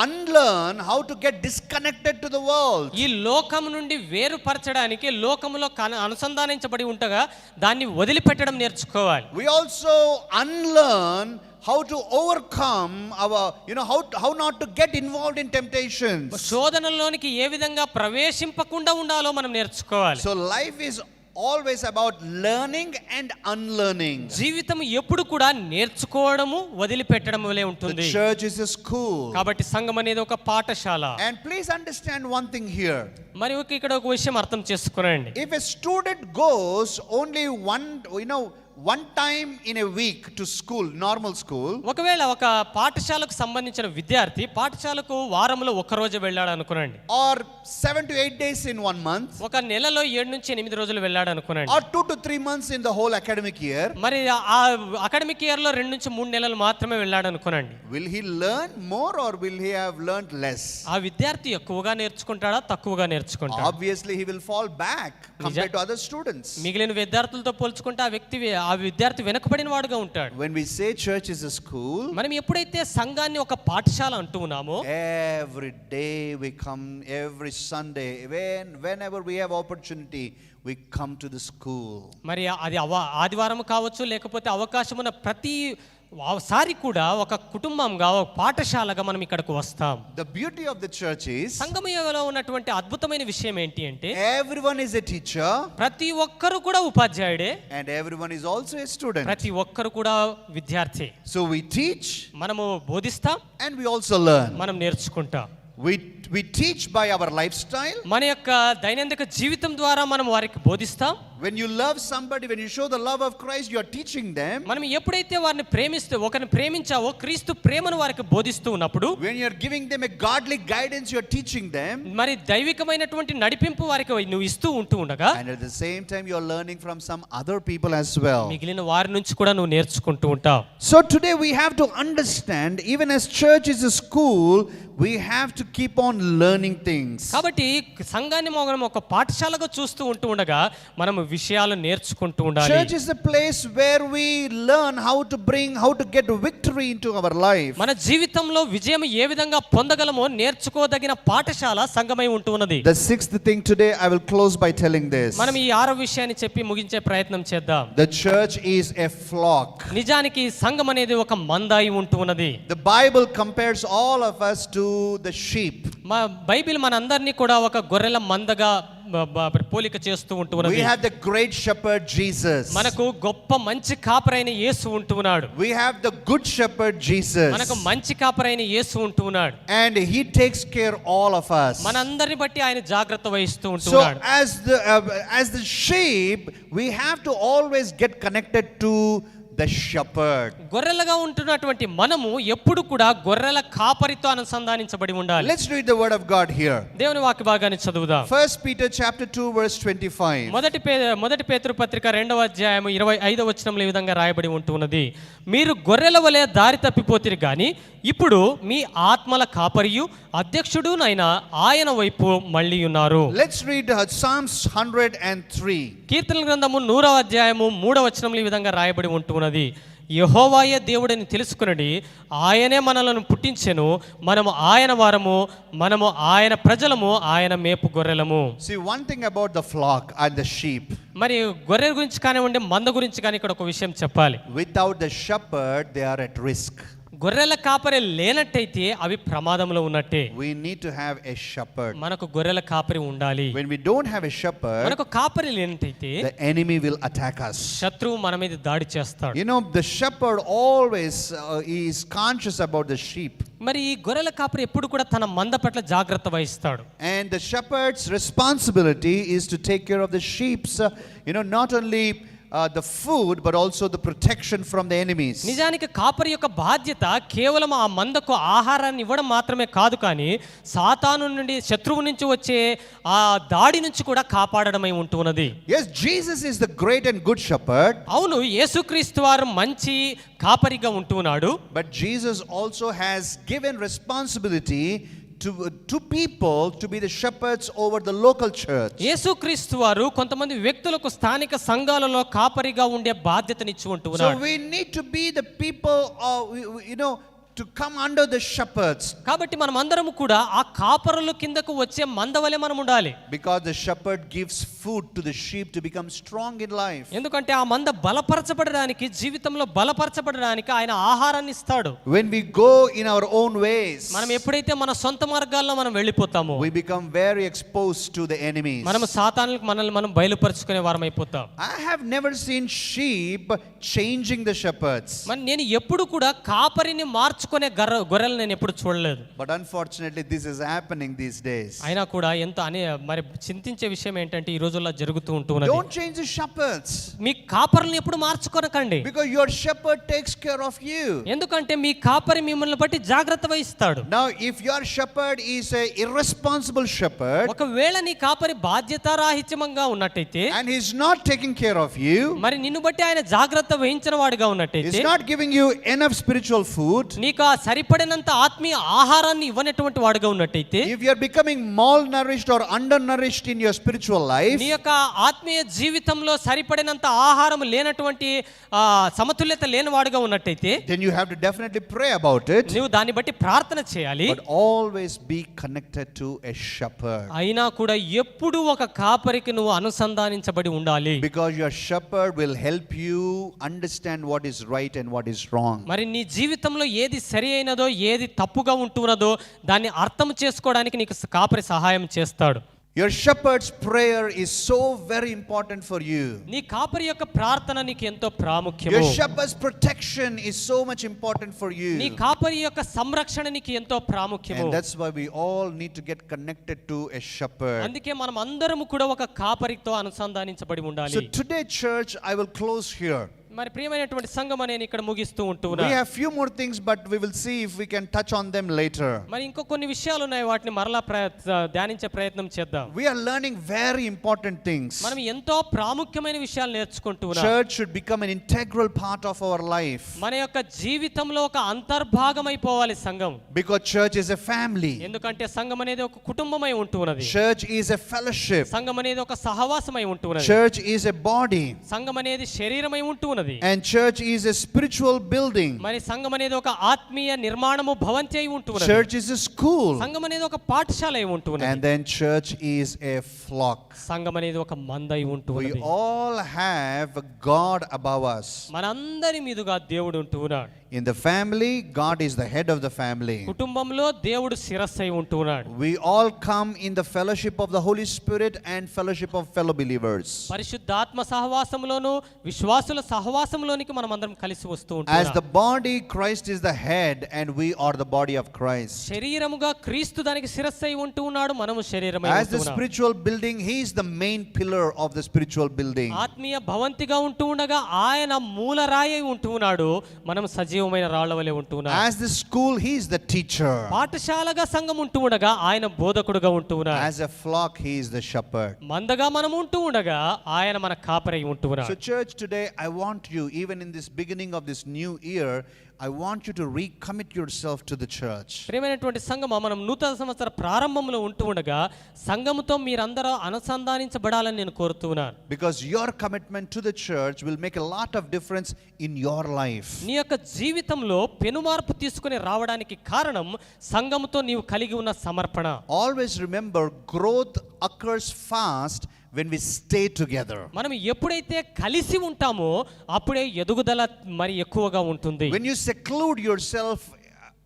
unlearn how to get disconnected to the world. ఈ లోకం నుండి వేరుపరచడానికి, లోకములో అనుసంధానించబడి ఉండగా దాన్ని వదిలిపెట్టడం నేర్చుకోవాలి. We also unlearn how to overcome how not to get involved in temptations. శోధనలోనికి ఏ విధంగా ప్రవేశింపకుండా ఉండాలో మనం నేర్చుకోవాలి. So life is always about learning and unlearning. జీవితం ఎప్పుడు కూడా నేర్చుకోవడము వదిలిపెట్టడం వలె ఉంటుంది. The church is a school. కాబట్టి సంఘం అనేది ఒక పాఠశాల. And please understand one thing here. మరి ఇక్కడ ఒక విషయం అర్థం చేసుకోండి. If a student goes only one time in a week to school, normal school, ఒకవేళ ఒక పాఠశాలకు సంబంధించిన విద్యార్థి పాఠశాలకు వారంలో ఒక రోజు వెళ్ళాడు అనుకోండి, or 7 to 8 days in 1 month, ఒక నెలలో 7 నుంచి 8 రోజులు వెళ్ళాడు అనుకోండి, or 2 to 3 months in the whole academic year, మరి ఆ అకాడమిక్ ఇయర్ లో 2 నుంచి 3 నెలలు మాత్రమే వెళ్ళాడు అనుకోండి, will he learn more or will he have learned less? ఆ విద్యార్థి ఎక్కువగా నేర్చుకుంటాడా, తక్కువగా నేర్చుకుంటాడా? Obviously he will fall back compared to other students. మిగిలిన విద్యార్థులతో పోల్చుకుంటే ఆ వ్యక్తి ఆ విద్యార్థి వెనకబడిన వాడుగా ఉంటాడు. When we say church is a school, మనం ఎప్పుడైతే సంఘాన్ని ఒక పాఠశాల అంటూ ఉన్నామో, every day we come, every Sunday, whenever we have opportunity, we come to the school. మరి అది ఆదివారం కావచ్చు, లేకపోతే అవకాశం ఉన్న ప్రతి సారి కూడా ఒక కుటుంబంగా, ఒక పాఠశాలగా మనం ఇక్కడికి వస్తాం. The beauty of the church is సంఘములో ఉన్నటువంటి అద్భుతమైన విషయం ఏంటి అంటే, everyone is a teacher ప్రతి ఒక్కరు కూడా ఉపాధ్యాయుడే, and everyone is also a student. ప్రతి ఒక్కరు కూడా విద్యార్థి. So we teach మనము బోధిస్తాం, and we also learn. మనం నేర్చుకుంటాం. We teach by our lifestyle. మన యొక్క దైనందిక జీవితం ద్వారా మనం వారికి బోధిస్తాం. When you love somebody, when you show the love of Christ, you are teaching them. మనం ఎప్పుడైతే వారిని ఒకరిని ప్రేమించావో, క్రీస్తు ప్రేమను వారికి బోధిస్తూ ఉన్నప్పుడు, When you are giving them a godly guidance, you are teaching them. మరి దైవికమైనటువంటి నడిపింపు వారికి నువ్వు ఇస్తూ ఉంటూ ఉండగా, And at the same time, you are learning from some other people as well. మిగిలిన వారి నుంచి కూడా నువ్వు నేర్చుకుంటూ ఉంటావు. So today we have to understand, even as church is a school, we have to keep on learning things. కాబట్టి సంఘాన్ని మనం ఒక పాఠశాలగా చూస్తూ ఉంటూ ఉండగా మనం విషయాలు నేర్చుకుంటూ ఉండాలి. Church is a place where we learn how to get victory into our life. మన జీవితంలో విజయం ఏ విధంగా పొందగలమో నేర్చుకోదగిన పాఠశాల సంఘమై ఉంటున్నది. The sixth thing today, I will close by telling this. మనం ఈ 6వ విషయాన్ని చెప్పి ముగించే ప్రయత్నం చేద్దాం. The church is a flock. నిజానికి సంఘం అనేది ఒక మంద అయి ఉంటున్నది. The Bible compares all of us to the sheep. మా బైబిల్ మనందరినీ కూడా ఒక గొర్రెల మందగా పోలిక చేస్తూ ఉంటున్నది. We have the great shepherd Jesus. మనకు గొప్ప మంచి కాపరైన యేసు ఉంటున్నాడు. We have the good shepherd Jesus. మనకు మంచి కాపరైన యేసు ఉంటున్నాడు. And he takes care all of us. మనందరిని బట్టి ఆయన జాగ్రత్త వహిస్తూ So ఉంటున్నాడు. as the sheep, we have to always get connected to the shepherd. గొర్రెలుగా ఉంటున్నటువంటి మనము ఎప్పుడు కూడా గొర్రెల కాపరితో అనుసంధానించబడి ఉండాలి. Let's read the word of God here. దేవుని వాక్య భాగాన్ని చదువుదాం. 1 Peter chapter 2 verse 25. మొదటి పేతురు పత్రిక 2వ అధ్యాయం 25వ వచనంలో ఈ విధంగా రాయబడి ఉంటున్నది. మీరు గొర్రెల వలె దారి తప్పిపోతిరి గాని ఇప్పుడు మీ ఆత్మల కాపరియు అధ్యక్షుడునైన ఆయన వైపు మళ్ళీ ఉన్నారు. Let's read Psalms 103. కీర్తనల గ్రంథము 100వ అధ్యాయము 3వ వచనంలో ఈ విధంగా రాయబడి ఉంటున్నది. యెహోవాయే దేవుడని తెలుసుకునడి, ఆయనే మనలను పుట్టించెను, మనము ఆయన వారము, మనము ఆయన ప్రజలము, ఆయన మేపు గొర్రెలము. See, one thing about the flock and the sheep. మరి గొర్రె గురించి కానివ్వండి, మంద గురించి కానీ ఇక్కడ ఒక విషయం చెప్పాలి. Without the shepherd, they are at risk. గొర్రెల కాపరి లేనట్టయితే అవి ప్రమాదంలో ఉన్నట్టే. We need to have a shepherd. మనకు గొర్రెల కాపరి ఉండాలి. When we don't have a shepherd, మనకు కాపరి లేనట్టయితే the enemy will attack us. శత్రువు మన మీద దాడి చేస్తాడు. You know, the shepherd always is conscious about the sheep. మరి ఈ గొర్రెల కాపరి ఎప్పుడు కూడా తన మంద పట్ల జాగ్రత్త వహిస్తాడు. And the shepherd's responsibility is to take care of the sheep's, not only the food but also the protection from the enemies. నిజానికి కాపరి యొక్క బాధ్యత కేవలం ఆ మందకు ఆహారాన్ని ఇవ్వడం మాత్రమే కాదు, కానీ సాతాను నుండి, శత్రువు నుంచి వచ్చే ఆ దాడి నుంచి కూడా కాపాడడమై ఉంటున్నది. Yes, Jesus is the great and good shepherd. అవును, యేసుక్రీస్తు వారు మంచి కాపరిగా ఉంటున్నాడు. But Jesus also has given responsibility to people to be the shepherds over the local church. యేసుక్రీస్తు వారు కొంతమంది వ్యక్తులకు స్థానిక సంఘాలలో కాపరిగా ఉండే బాధ్యతనిచ్చి ఉంటున్నాడు. So we need to be the people, to come under the shepherds. కాబట్టి మనం అందరం కూడా ఆ కాపరుల కిందకు వచ్చే మందవలే మనం ఉండాలి. Because the shepherd gives food to the sheep to become strong in life. ఎందుకంటే ఆ మంద బలపరచబడడానికి, జీవితంలో బలపరచబడడానికి ఆయన ఆహారాన్ని ఇస్తాడు. When we go in our own ways, మనం ఎప్పుడైతే మన సొంత మార్గాల్లో మనం వెళ్ళిపోతామో we become very exposed to the enemies. మనం సాతానులకు మనల్ని మనం బయలుపరుచుకునే వారం అయిపోతాం. I have never seen sheep changing the shepherds. నేను ఎప్పుడు కూడా కాపరిని మార్చుకునే గొర్రెలు నేను ఎప్పుడు చూడలేదు. But unfortunately this is happening these days. అయినా కూడా మరి చింతించే విషయం ఏంటంటే ఈ రోజుల్లో జరుగుతూ ఉంటున్నది. Don't change the shepherds. మీ కాపరులను ఎప్పుడు మార్చుకోనకండి. Because your shepherd takes care of you. ఎందుకంటే మీ కాపరి మిమ్మల్ని బట్టి జాగ్రత్త వహిస్తాడు. Now if your shepherd is a irresponsible shepherd, ఒకవేళ నీ కాపరి బాధ్యతారాహిత్యంగా ఉన్నట్టయితే, and he's not taking care of you, మరి నిన్ను బట్టి ఆయన జాగ్రత్త వహించిన వాడిగా ఉన్నట్టయితే, he's not giving you enough spiritual food, నీ నీకు ఆ సరిపడినంత ఆత్మీయ ఆహారాన్ని ఇవ్వనటువంటి వాడుగా ఉన్నట్టయితే, if you are becoming malnourished or undernourished in your spiritual life, నీ యొక్క ఆత్మీయ జీవితంలో సరిపడినంత ఆహారం లేనటువంటి సమతుల్యత లేని వాడుగా ఉన్నట్టయితే, then you have to definitely pray about it. నువ్వు దాన్ని బట్టి ప్రార్థన చేయాలి. But always be connected to a shepherd. అయినా కూడా ఎప్పుడు ఒక కాపరికి నువ్వు అనుసంధానించబడి ఉండాలి. Because your shepherd will help you understand what is right and what is wrong. మరి నీ జీవితంలో ఏది సరి అయినదో ఏది తప్పుగా ఉంటున్నదో దాన్ని అర్థం చేసుకోవడానికి నీకు కాపరి సహాయం చేస్తాడు. Your shepherd's prayer is so very important for you. నీ కాపరి యొక్క ప్రార్థన నీకు ఎంతో ప్రాముఖ్యము. Your shepherd's protection is so much important for you. నీ కాపరి యొక్క సంరక్షణ నీకు ఎంతో ప్రాముఖ్యము. And that's why we all need to get connected to a shepherd. అందుకే మనం అందరము కూడా ఒక కాపరితో అనుసంధానించబడి ఉండాలి. So today, church, I will close here. మరి ప్రియమైనటువంటి సంఘమా, నేను ఇక్కడ ముగిస్తూ ఉంటున్నా. We have few more things, but we will see if we can touch on them later. మరి ఇంకో కొన్ని విషయాలు ఉన్నాయి, వాటిని మరలా ధ్యానించే ప్రయత్నం చేద్దాం. We are learning very important things. మనం ఎంతో ప్రాముఖ్యమైన విషయాలు నేర్చుకుంటున్నాం. Church should become an integral part of our life. మన యొక్క జీవితంలో ఒక అంతర్భాగం అయిపోవాలి సంఘం. Because church is a family. ఎందుకంటే సంఘం అనేది ఒక కుటుంబమై ఉంటున్నది. Church is a fellowship. సంఘం అనేది ఒక సహవాసమై ఉంటున్నది. Church is a body. సంఘం అనేది శరీరమై ఉంటున్నది. And church is a spiritual building. మరి సంఘం అనేది ఒక ఆత్మీయ నిర్మాణము భవంతి అయి ఉంటున్నది. Church is a school. సంఘం అనేది ఒక పాఠశాల అయి ఉంటున్నది. And then church is a flock. సంఘం అనేది ఒక మంద అయి We ఉంటున్నది. all have a God above us. మనందరి మీదుగా దేవుడు ఉంటున్నాడు. In the family, God is the head of the family. కుటుంబంలో దేవుడు శిరస్సు అయి ఉంటున్నాడు. We all come in the fellowship of the Holy Spirit and fellowship of fellow believers. పరిశుద్ధాత్మ సహవాసంలోను విశ్వాసుల సహవాసంలోనికి మనం అందరం కలిసి వస్తూ As ఉంటున్నాం. the body, Christ is the head and we are the body of Christ. శరీరముగా క్రీస్తు దానికి శిరస్సు అయి ఉంటున్నాడు, మనము శరీరమై As the ఉంటున్నాం. spiritual building, he is the main pillar of the spiritual building. ఆత్మీయ భవంతిగా ఉంటూ ఉండగా ఆయన మూలరాయి అయి ఉంటున్నాడు, మనం సజీవమైన రాళ్ల వలె ఉంటున్నాం. As the school, he is the teacher. పాఠశాలగా సంఘం ఉంటూ ఉండగా ఆయన బోధకుడుగా ఉంటున్నాడు. As a flock, he is the shepherd. మందగా మనం ఉంటూ ఉండగా ఆయన మన కాపరి అయి So ఉంటున్నాడు. church, today I want you, even in this beginning of this new year, I want you to recommit yourself to the church. ప్రియమైనటువంటి సంఘమా, మనం నూతన సంవత్సర ప్రారంభంలో ఉంటూ ఉండగా సంఘముతో మీరందరూ అనుసంధానించబడాలని నేను కోరుతున్నాను. Because your commitment to the church will make a lot of difference in your life. నీ యొక్క జీవితంలో పెనుమార్పు తీసుకుని రావడానికి కారణం సంఘముతో నీవు కలిగి ఉన్న సమర్పణ. Always remember, growth occurs fast when we stay together. మనం ఎప్పుడైతే కలిసి ఉంటామో అప్పుడే ఎదుగుదల మరి ఎక్కువగా ఉంటుంది. When you seclude yourself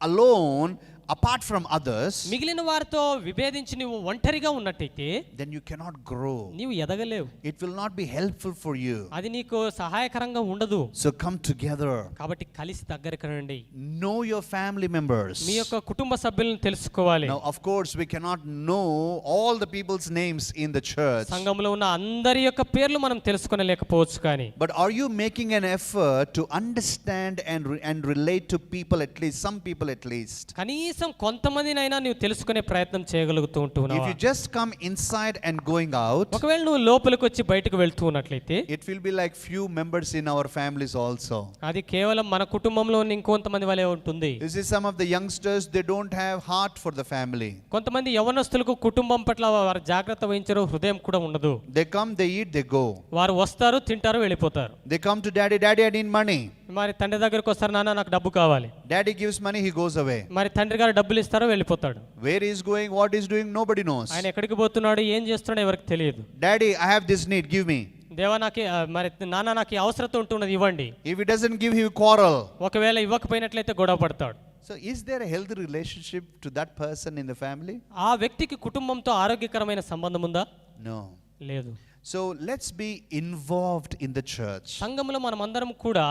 alone, apart from others, మిగిలిన వారితో విభేదించి నువ్వు ఒంటరిగా ఉన్నట్టయితే then you cannot grow. నీవు ఎదగలేవు. It will not be helpful for you. అది నీకు సహాయకరంగా ఉండదు. So come together. కాబట్టి కలిసి దగ్గరికి రండి. Know your family members. మీ యొక్క కుటుంబ సభ్యులను తెలుసుకోవాలి. Now, of course, we cannot know all the people's names in the church. సంఘంలో ఉన్న అందరి యొక్క పేర్లు మనం తెలుసుకోలేకపోవచ్చు, కానీ But are you making an effort to understand and relate to people, at least some people at least? కనీసం కొంతమందినైనా నువ్వు తెలుసుకునే ప్రయత్నం చేయగలుగుతూ If ఉంటున్నావా? you just come inside and going out, ఒకవేళ నువ్వు లోపలికి వచ్చి బయటకు వెళ్తూ ఉన్నట్లయితే it will be like few members in our families also. అది కేవలం మన కుటుంబంలో ఉన్న ఇంకొంతమంది వలె ఉంటుంది. You see, some of the youngsters, they don't have heart for the family. కొంతమంది యవనస్తులకు కుటుంబం పట్ల వారు జాగ్రత్త వహించరు, హృదయం కూడా ఉండదు. They come, they eat, they go. వారు వస్తారు, తింటారు, వెళ్ళిపోతారు. They come to daddy, daddy, I need money. మరి తండ్రి దగ్గరికి వస్తారు, నాన్న నాకు డబ్బు కావాలి. Daddy gives money, he goes away. మరి తండ్రి గారు డబ్బులు ఇస్తారో వెళ్ళిపోతాడు. Where he is going, what he is doing, nobody knows. ఆయన ఎక్కడికి పోతున్నాడు, ఏం చేస్తున్నాడో ఎవరికి తెలియదు. Daddy, I have this need, give me. దేవా నాకు మరి నాన్న నాకు ఈ అవసరత ఉంటున్నది, ఇవ్వండి. If he doesn't give, he will quarrel. ఒకవేళ ఇవ్వకపోయినట్లయితే గొడవ పడతాడు. So is there a healthy relationship to that person in the family? ఆ వ్యక్తికి కుటుంబంతో ఆరోగ్యకరమైన సంబంధం ఉందా? No. లేదు. So let's be involved in the church. సంఘంలో మనం అందరం కూడా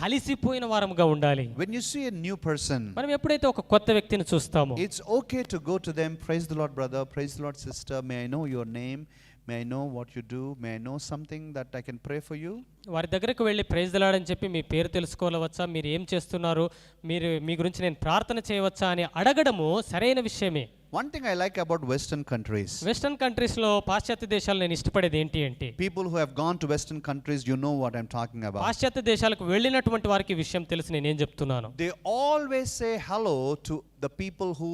కలిసిపోయిన వారముగా ఉండాలి. When you see a new person, మనం ఎప్పుడైతే ఒక కొత్త వ్యక్తిని చూస్తామో it's okay to go to them, praise the Lord brother, praise the Lord sister, may I know your name, may I know what you do, may I know something that I can pray for you? వారి దగ్గరకు వెళ్ళి ప్రైజ్ ది లార్డ్ అని చెప్పి మీ పేరు తెలుసుకోవచ్చా, మీరు ఏం చేస్తున్నారు, మీరు మీ గురించి నేను ప్రార్థన చేయవచ్చా అని అడగడము సరైన విషయమే. One thing I like about Western countries, western కంట్రీస్లో పాశ్చాత్య దేశాలు నేను ఇష్టపడేది ఏంటి అంటే people who have gone to Western countries, you know what I'm talking about. పాశ్చాత్య దేశాలకు వెళ్ళినటువంటి వారికి ఈ విషయం తెలుసు నేనేం చెప్తున్నాను. They always say hello to the people who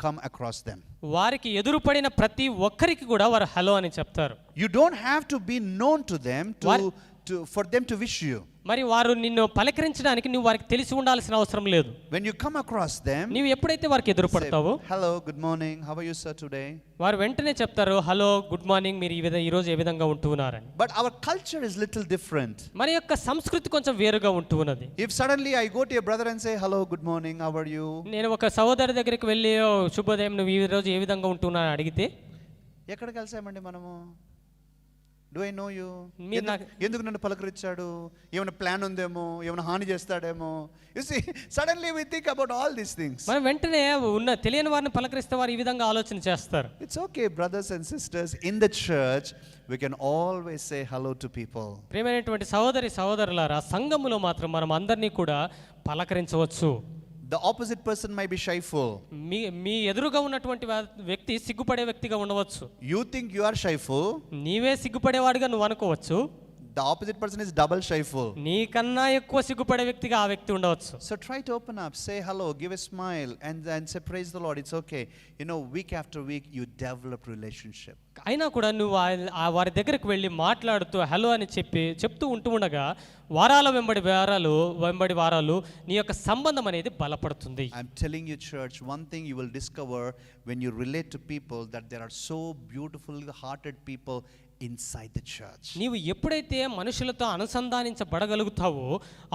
come across them. వారికి ఎదురుపడిన ప్రతి ఒక్కరికి కూడా వారు హలో అని చెప్తారు. You don't have to be known to them for them to wish you. మరి వారు నిన్ను పలకరించడానికి నువ్వు వారికి తెలిసి ఉండాల్సిన అవసరం లేదు. When you come across them, నీవు ఎప్పుడైతే వారికి ఎదురుపడతావో, hello, good morning, how are you sir today? వారు వెంటనే చెప్తారు హలో గుడ్ మార్నింగ్, మీరు ఈ రోజు ఏ విధంగా ఉంటూ ఉన్నారని. But our culture is little different. మన యొక్క సంస్కృతి కొంచెం వేరుగా ఉంటూ ఉన్నది. If suddenly I go to a brother and say hello, good morning, how are you? నేను ఒక సహోదరి దగ్గరికి వెళ్ళి "ఓ, శుభోదయం, నువ్వు ఈ రోజు ఏ విధంగా ఉంటున్నావు" అడిగితే, ఎక్కడ కలిసామండి మనము? Do I know you? మీరు ఎందుకు నన్ను పలకరించాడు? ఏమైనా ప్లాన్ ఉందేమో, ఏమైనా హాని చేస్తాడేమో. You see, suddenly we think about all these things. మనం వెంటనే తెలియని వారిని పలకరిస్తే వారు ఈ విధంగా ఆలోచన చేస్తారు. It's okay, brothers and sisters, in the church we can always say hello to people. ప్రియమైనటువంటి సహోదరులారా, సంఘములో మాత్రం మనం అందరినీ కూడా పలకరించవచ్చు. The opposite person might be shyful. మీ ఎదురుగా ఉన్నటువంటి వ్యక్తి సిగ్గుపడే వ్యక్తిగా ఉండవచ్చు. You think you are shyful? నీవే సిగ్గుపడేవాడిగా నువ్వు అనుకోవచ్చు. The opposite person is double shyful. నీకన్నా ఎక్కువ సిగ్గుపడే వ్యక్తిగా ఆ వ్యక్తి ఉండవచ్చు. So try to open up, say hello, give a smile, and say praise the Lord. It's okay. You know, week after week you develop relationship. అయినా కూడా నువ్వు వారి దగ్గరికి వెళ్ళి మాట్లాడుతూ హలో అని చెప్తూ ఉంటూ ఉండగా వారాల వెంబడి వారాలు నీ యొక్క సంబంధం అనేది బలపడుతుంది. I'm telling you, church, one thing you will discover when you relate to people, that there are so beautiful hearted people inside the church. నీవు ఎప్పుడైతే మనుషులతో అనుసంధానించబడగలుగుతావో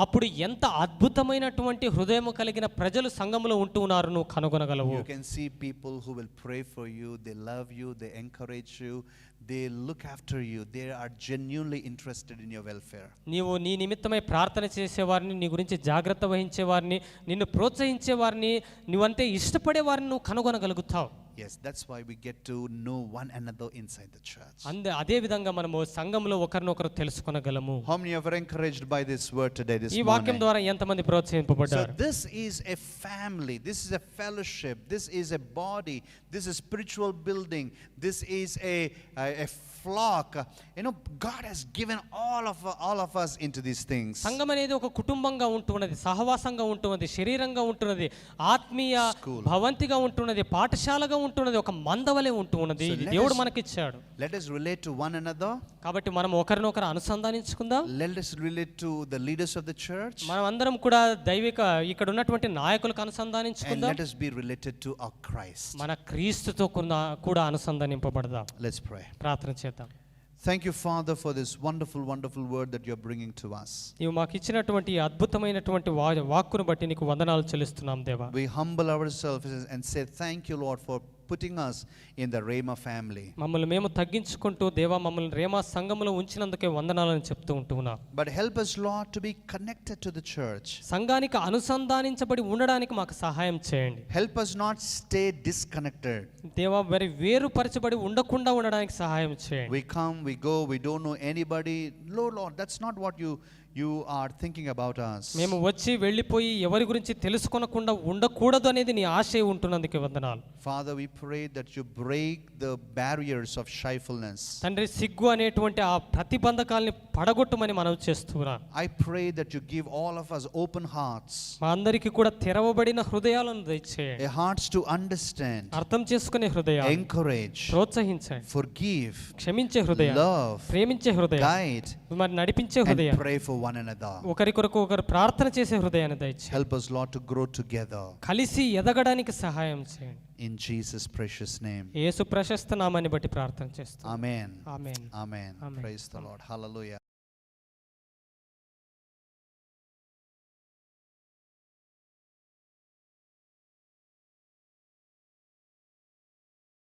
అప్పుడు ఎంత అద్భుతమైనటువంటి హృదయం కలిగిన ప్రజలు సంఘములో ఉంటూ ఉన్నారు నువ్వు కనుగొనగలవు. You can see people who will pray for you, they love you, they encourage you, they look after you, they are genuinely interested in your welfare. నీవు నీ నిమిత్తమై ప్రార్థన చేసేవారిని, నీ గురించి జాగ్రత్త వహించేవారిని, నిన్ను ప్రోత్సహించేవారిని, నువ్వంటే ఇష్టపడేవారిని నువ్వు కనుగొనగలుగుతావు. Yes, that's why we get to know one another inside the church. అదే విధంగా మనము సంఘంలో ఒకరినొకరు తెలుసుకొనగలము. How many are encouraged by this word today, this ఈ వాక్యం ద్వారా ఎంతమంది ప్రోత్సహింపబడ్డారు? So this is a family, this is a fellowship, this is a body, this is spiritual building, this is a flock. You know, God has given all of us into these things. సంఘం అనేది ఒక కుటుంబంగా ఉంటున్నది, సహవాసంగా ఉంటున్నది, శరీరంగా ఉంటున్నది, ఆత్మీయ భవంతిగా ఉంటున్నది, పాఠశాలగా ఉంటున్నది, ఒక మందవలే ఉంటున్నది. దేవుడు మనకిచ్చాడు. Let us relate to one another. కాబట్టి మనం ఒకరినొకరు అనుసంధానించుకుందాం. Let us relate to the leaders of the church. మనం అందరం కూడా ఇక్కడ ఉన్నటువంటి నాయకులకు అనుసంధానించుకుందాం. And let us be related to our Christ. మన క్రీస్తుతో కూడా అనుసంధానింపబడదాం. Let's pray. ప్రార్థన చేద్దాం. Thank you, Father, for this wonderful word that you are bringing to us. నీవు మాకు ఇచ్చినటువంటి అద్భుతమైనటువంటి వాక్కును బట్టి నీకు వందనాలు చెల్లిస్తున్నాం దేవా. We humble ourselves and say thank you, Lord, for putting us in the Rhema family. మమ్మల్ని మేము తగ్గించుకుంటూ దేవా మమ్మల్ని రేమా సంఘములో ఉంచినందుకే వందనాలని చెప్తూ ఉంటున్నాం. But help us, Lord, to be connected to the church. సంఘానికి అనుసంధానించబడి ఉండడానికి మాకు సహాయం చేయండి. Help us not stay disconnected. దేవా మరి వేరుపరచబడి ఉండకుండా ఉండడానికి సహాయం చేయండి. We come, we go, we don't know anybody. Lord, that's not what you are thinking about us. మేము వచ్చి వెళ్ళిపోయి ఎవరి గురించి తెలుసుకొనకుండా ఉండకూడదు అనేది నీ ఆశయం ఉంటున్నందుకు వందనాలు. Father, we pray that you break the barriers of shyfulness. తండ్రి సిగ్గు అనేటువంటి ఆ ప్రతిబంధకాల్ని పడగొట్టమని మనం చేస్తున్నాం. I pray that you give all of us open hearts. మా అందరికీ కూడా తెరవబడిన హృదయాలను దయచేయండి. Hearts to understand, అర్థం చేసుకునే హృదయాలు, encourage, ప్రోత్సహించండి, forgive, క్షమించే హృదయం, love, ప్రేమించే హృదయం, guide, మరి నడిపించే and హృదయం, pray for one another. ఒకరి కొరకు ఒకరు ప్రార్థన చేసే హృదయాన్ని దయచేయండి. Help us, Lord, to grow together. కలిసి ఎదగడానికి సహాయం చేయండి. In Jesus' precious name. యేసు ప్రశస్త నామాన్ని బట్టి ప్రార్థన చేస్తాం. Amen. Amen. Amen. Amen. Praise the Lord. Hallelujah.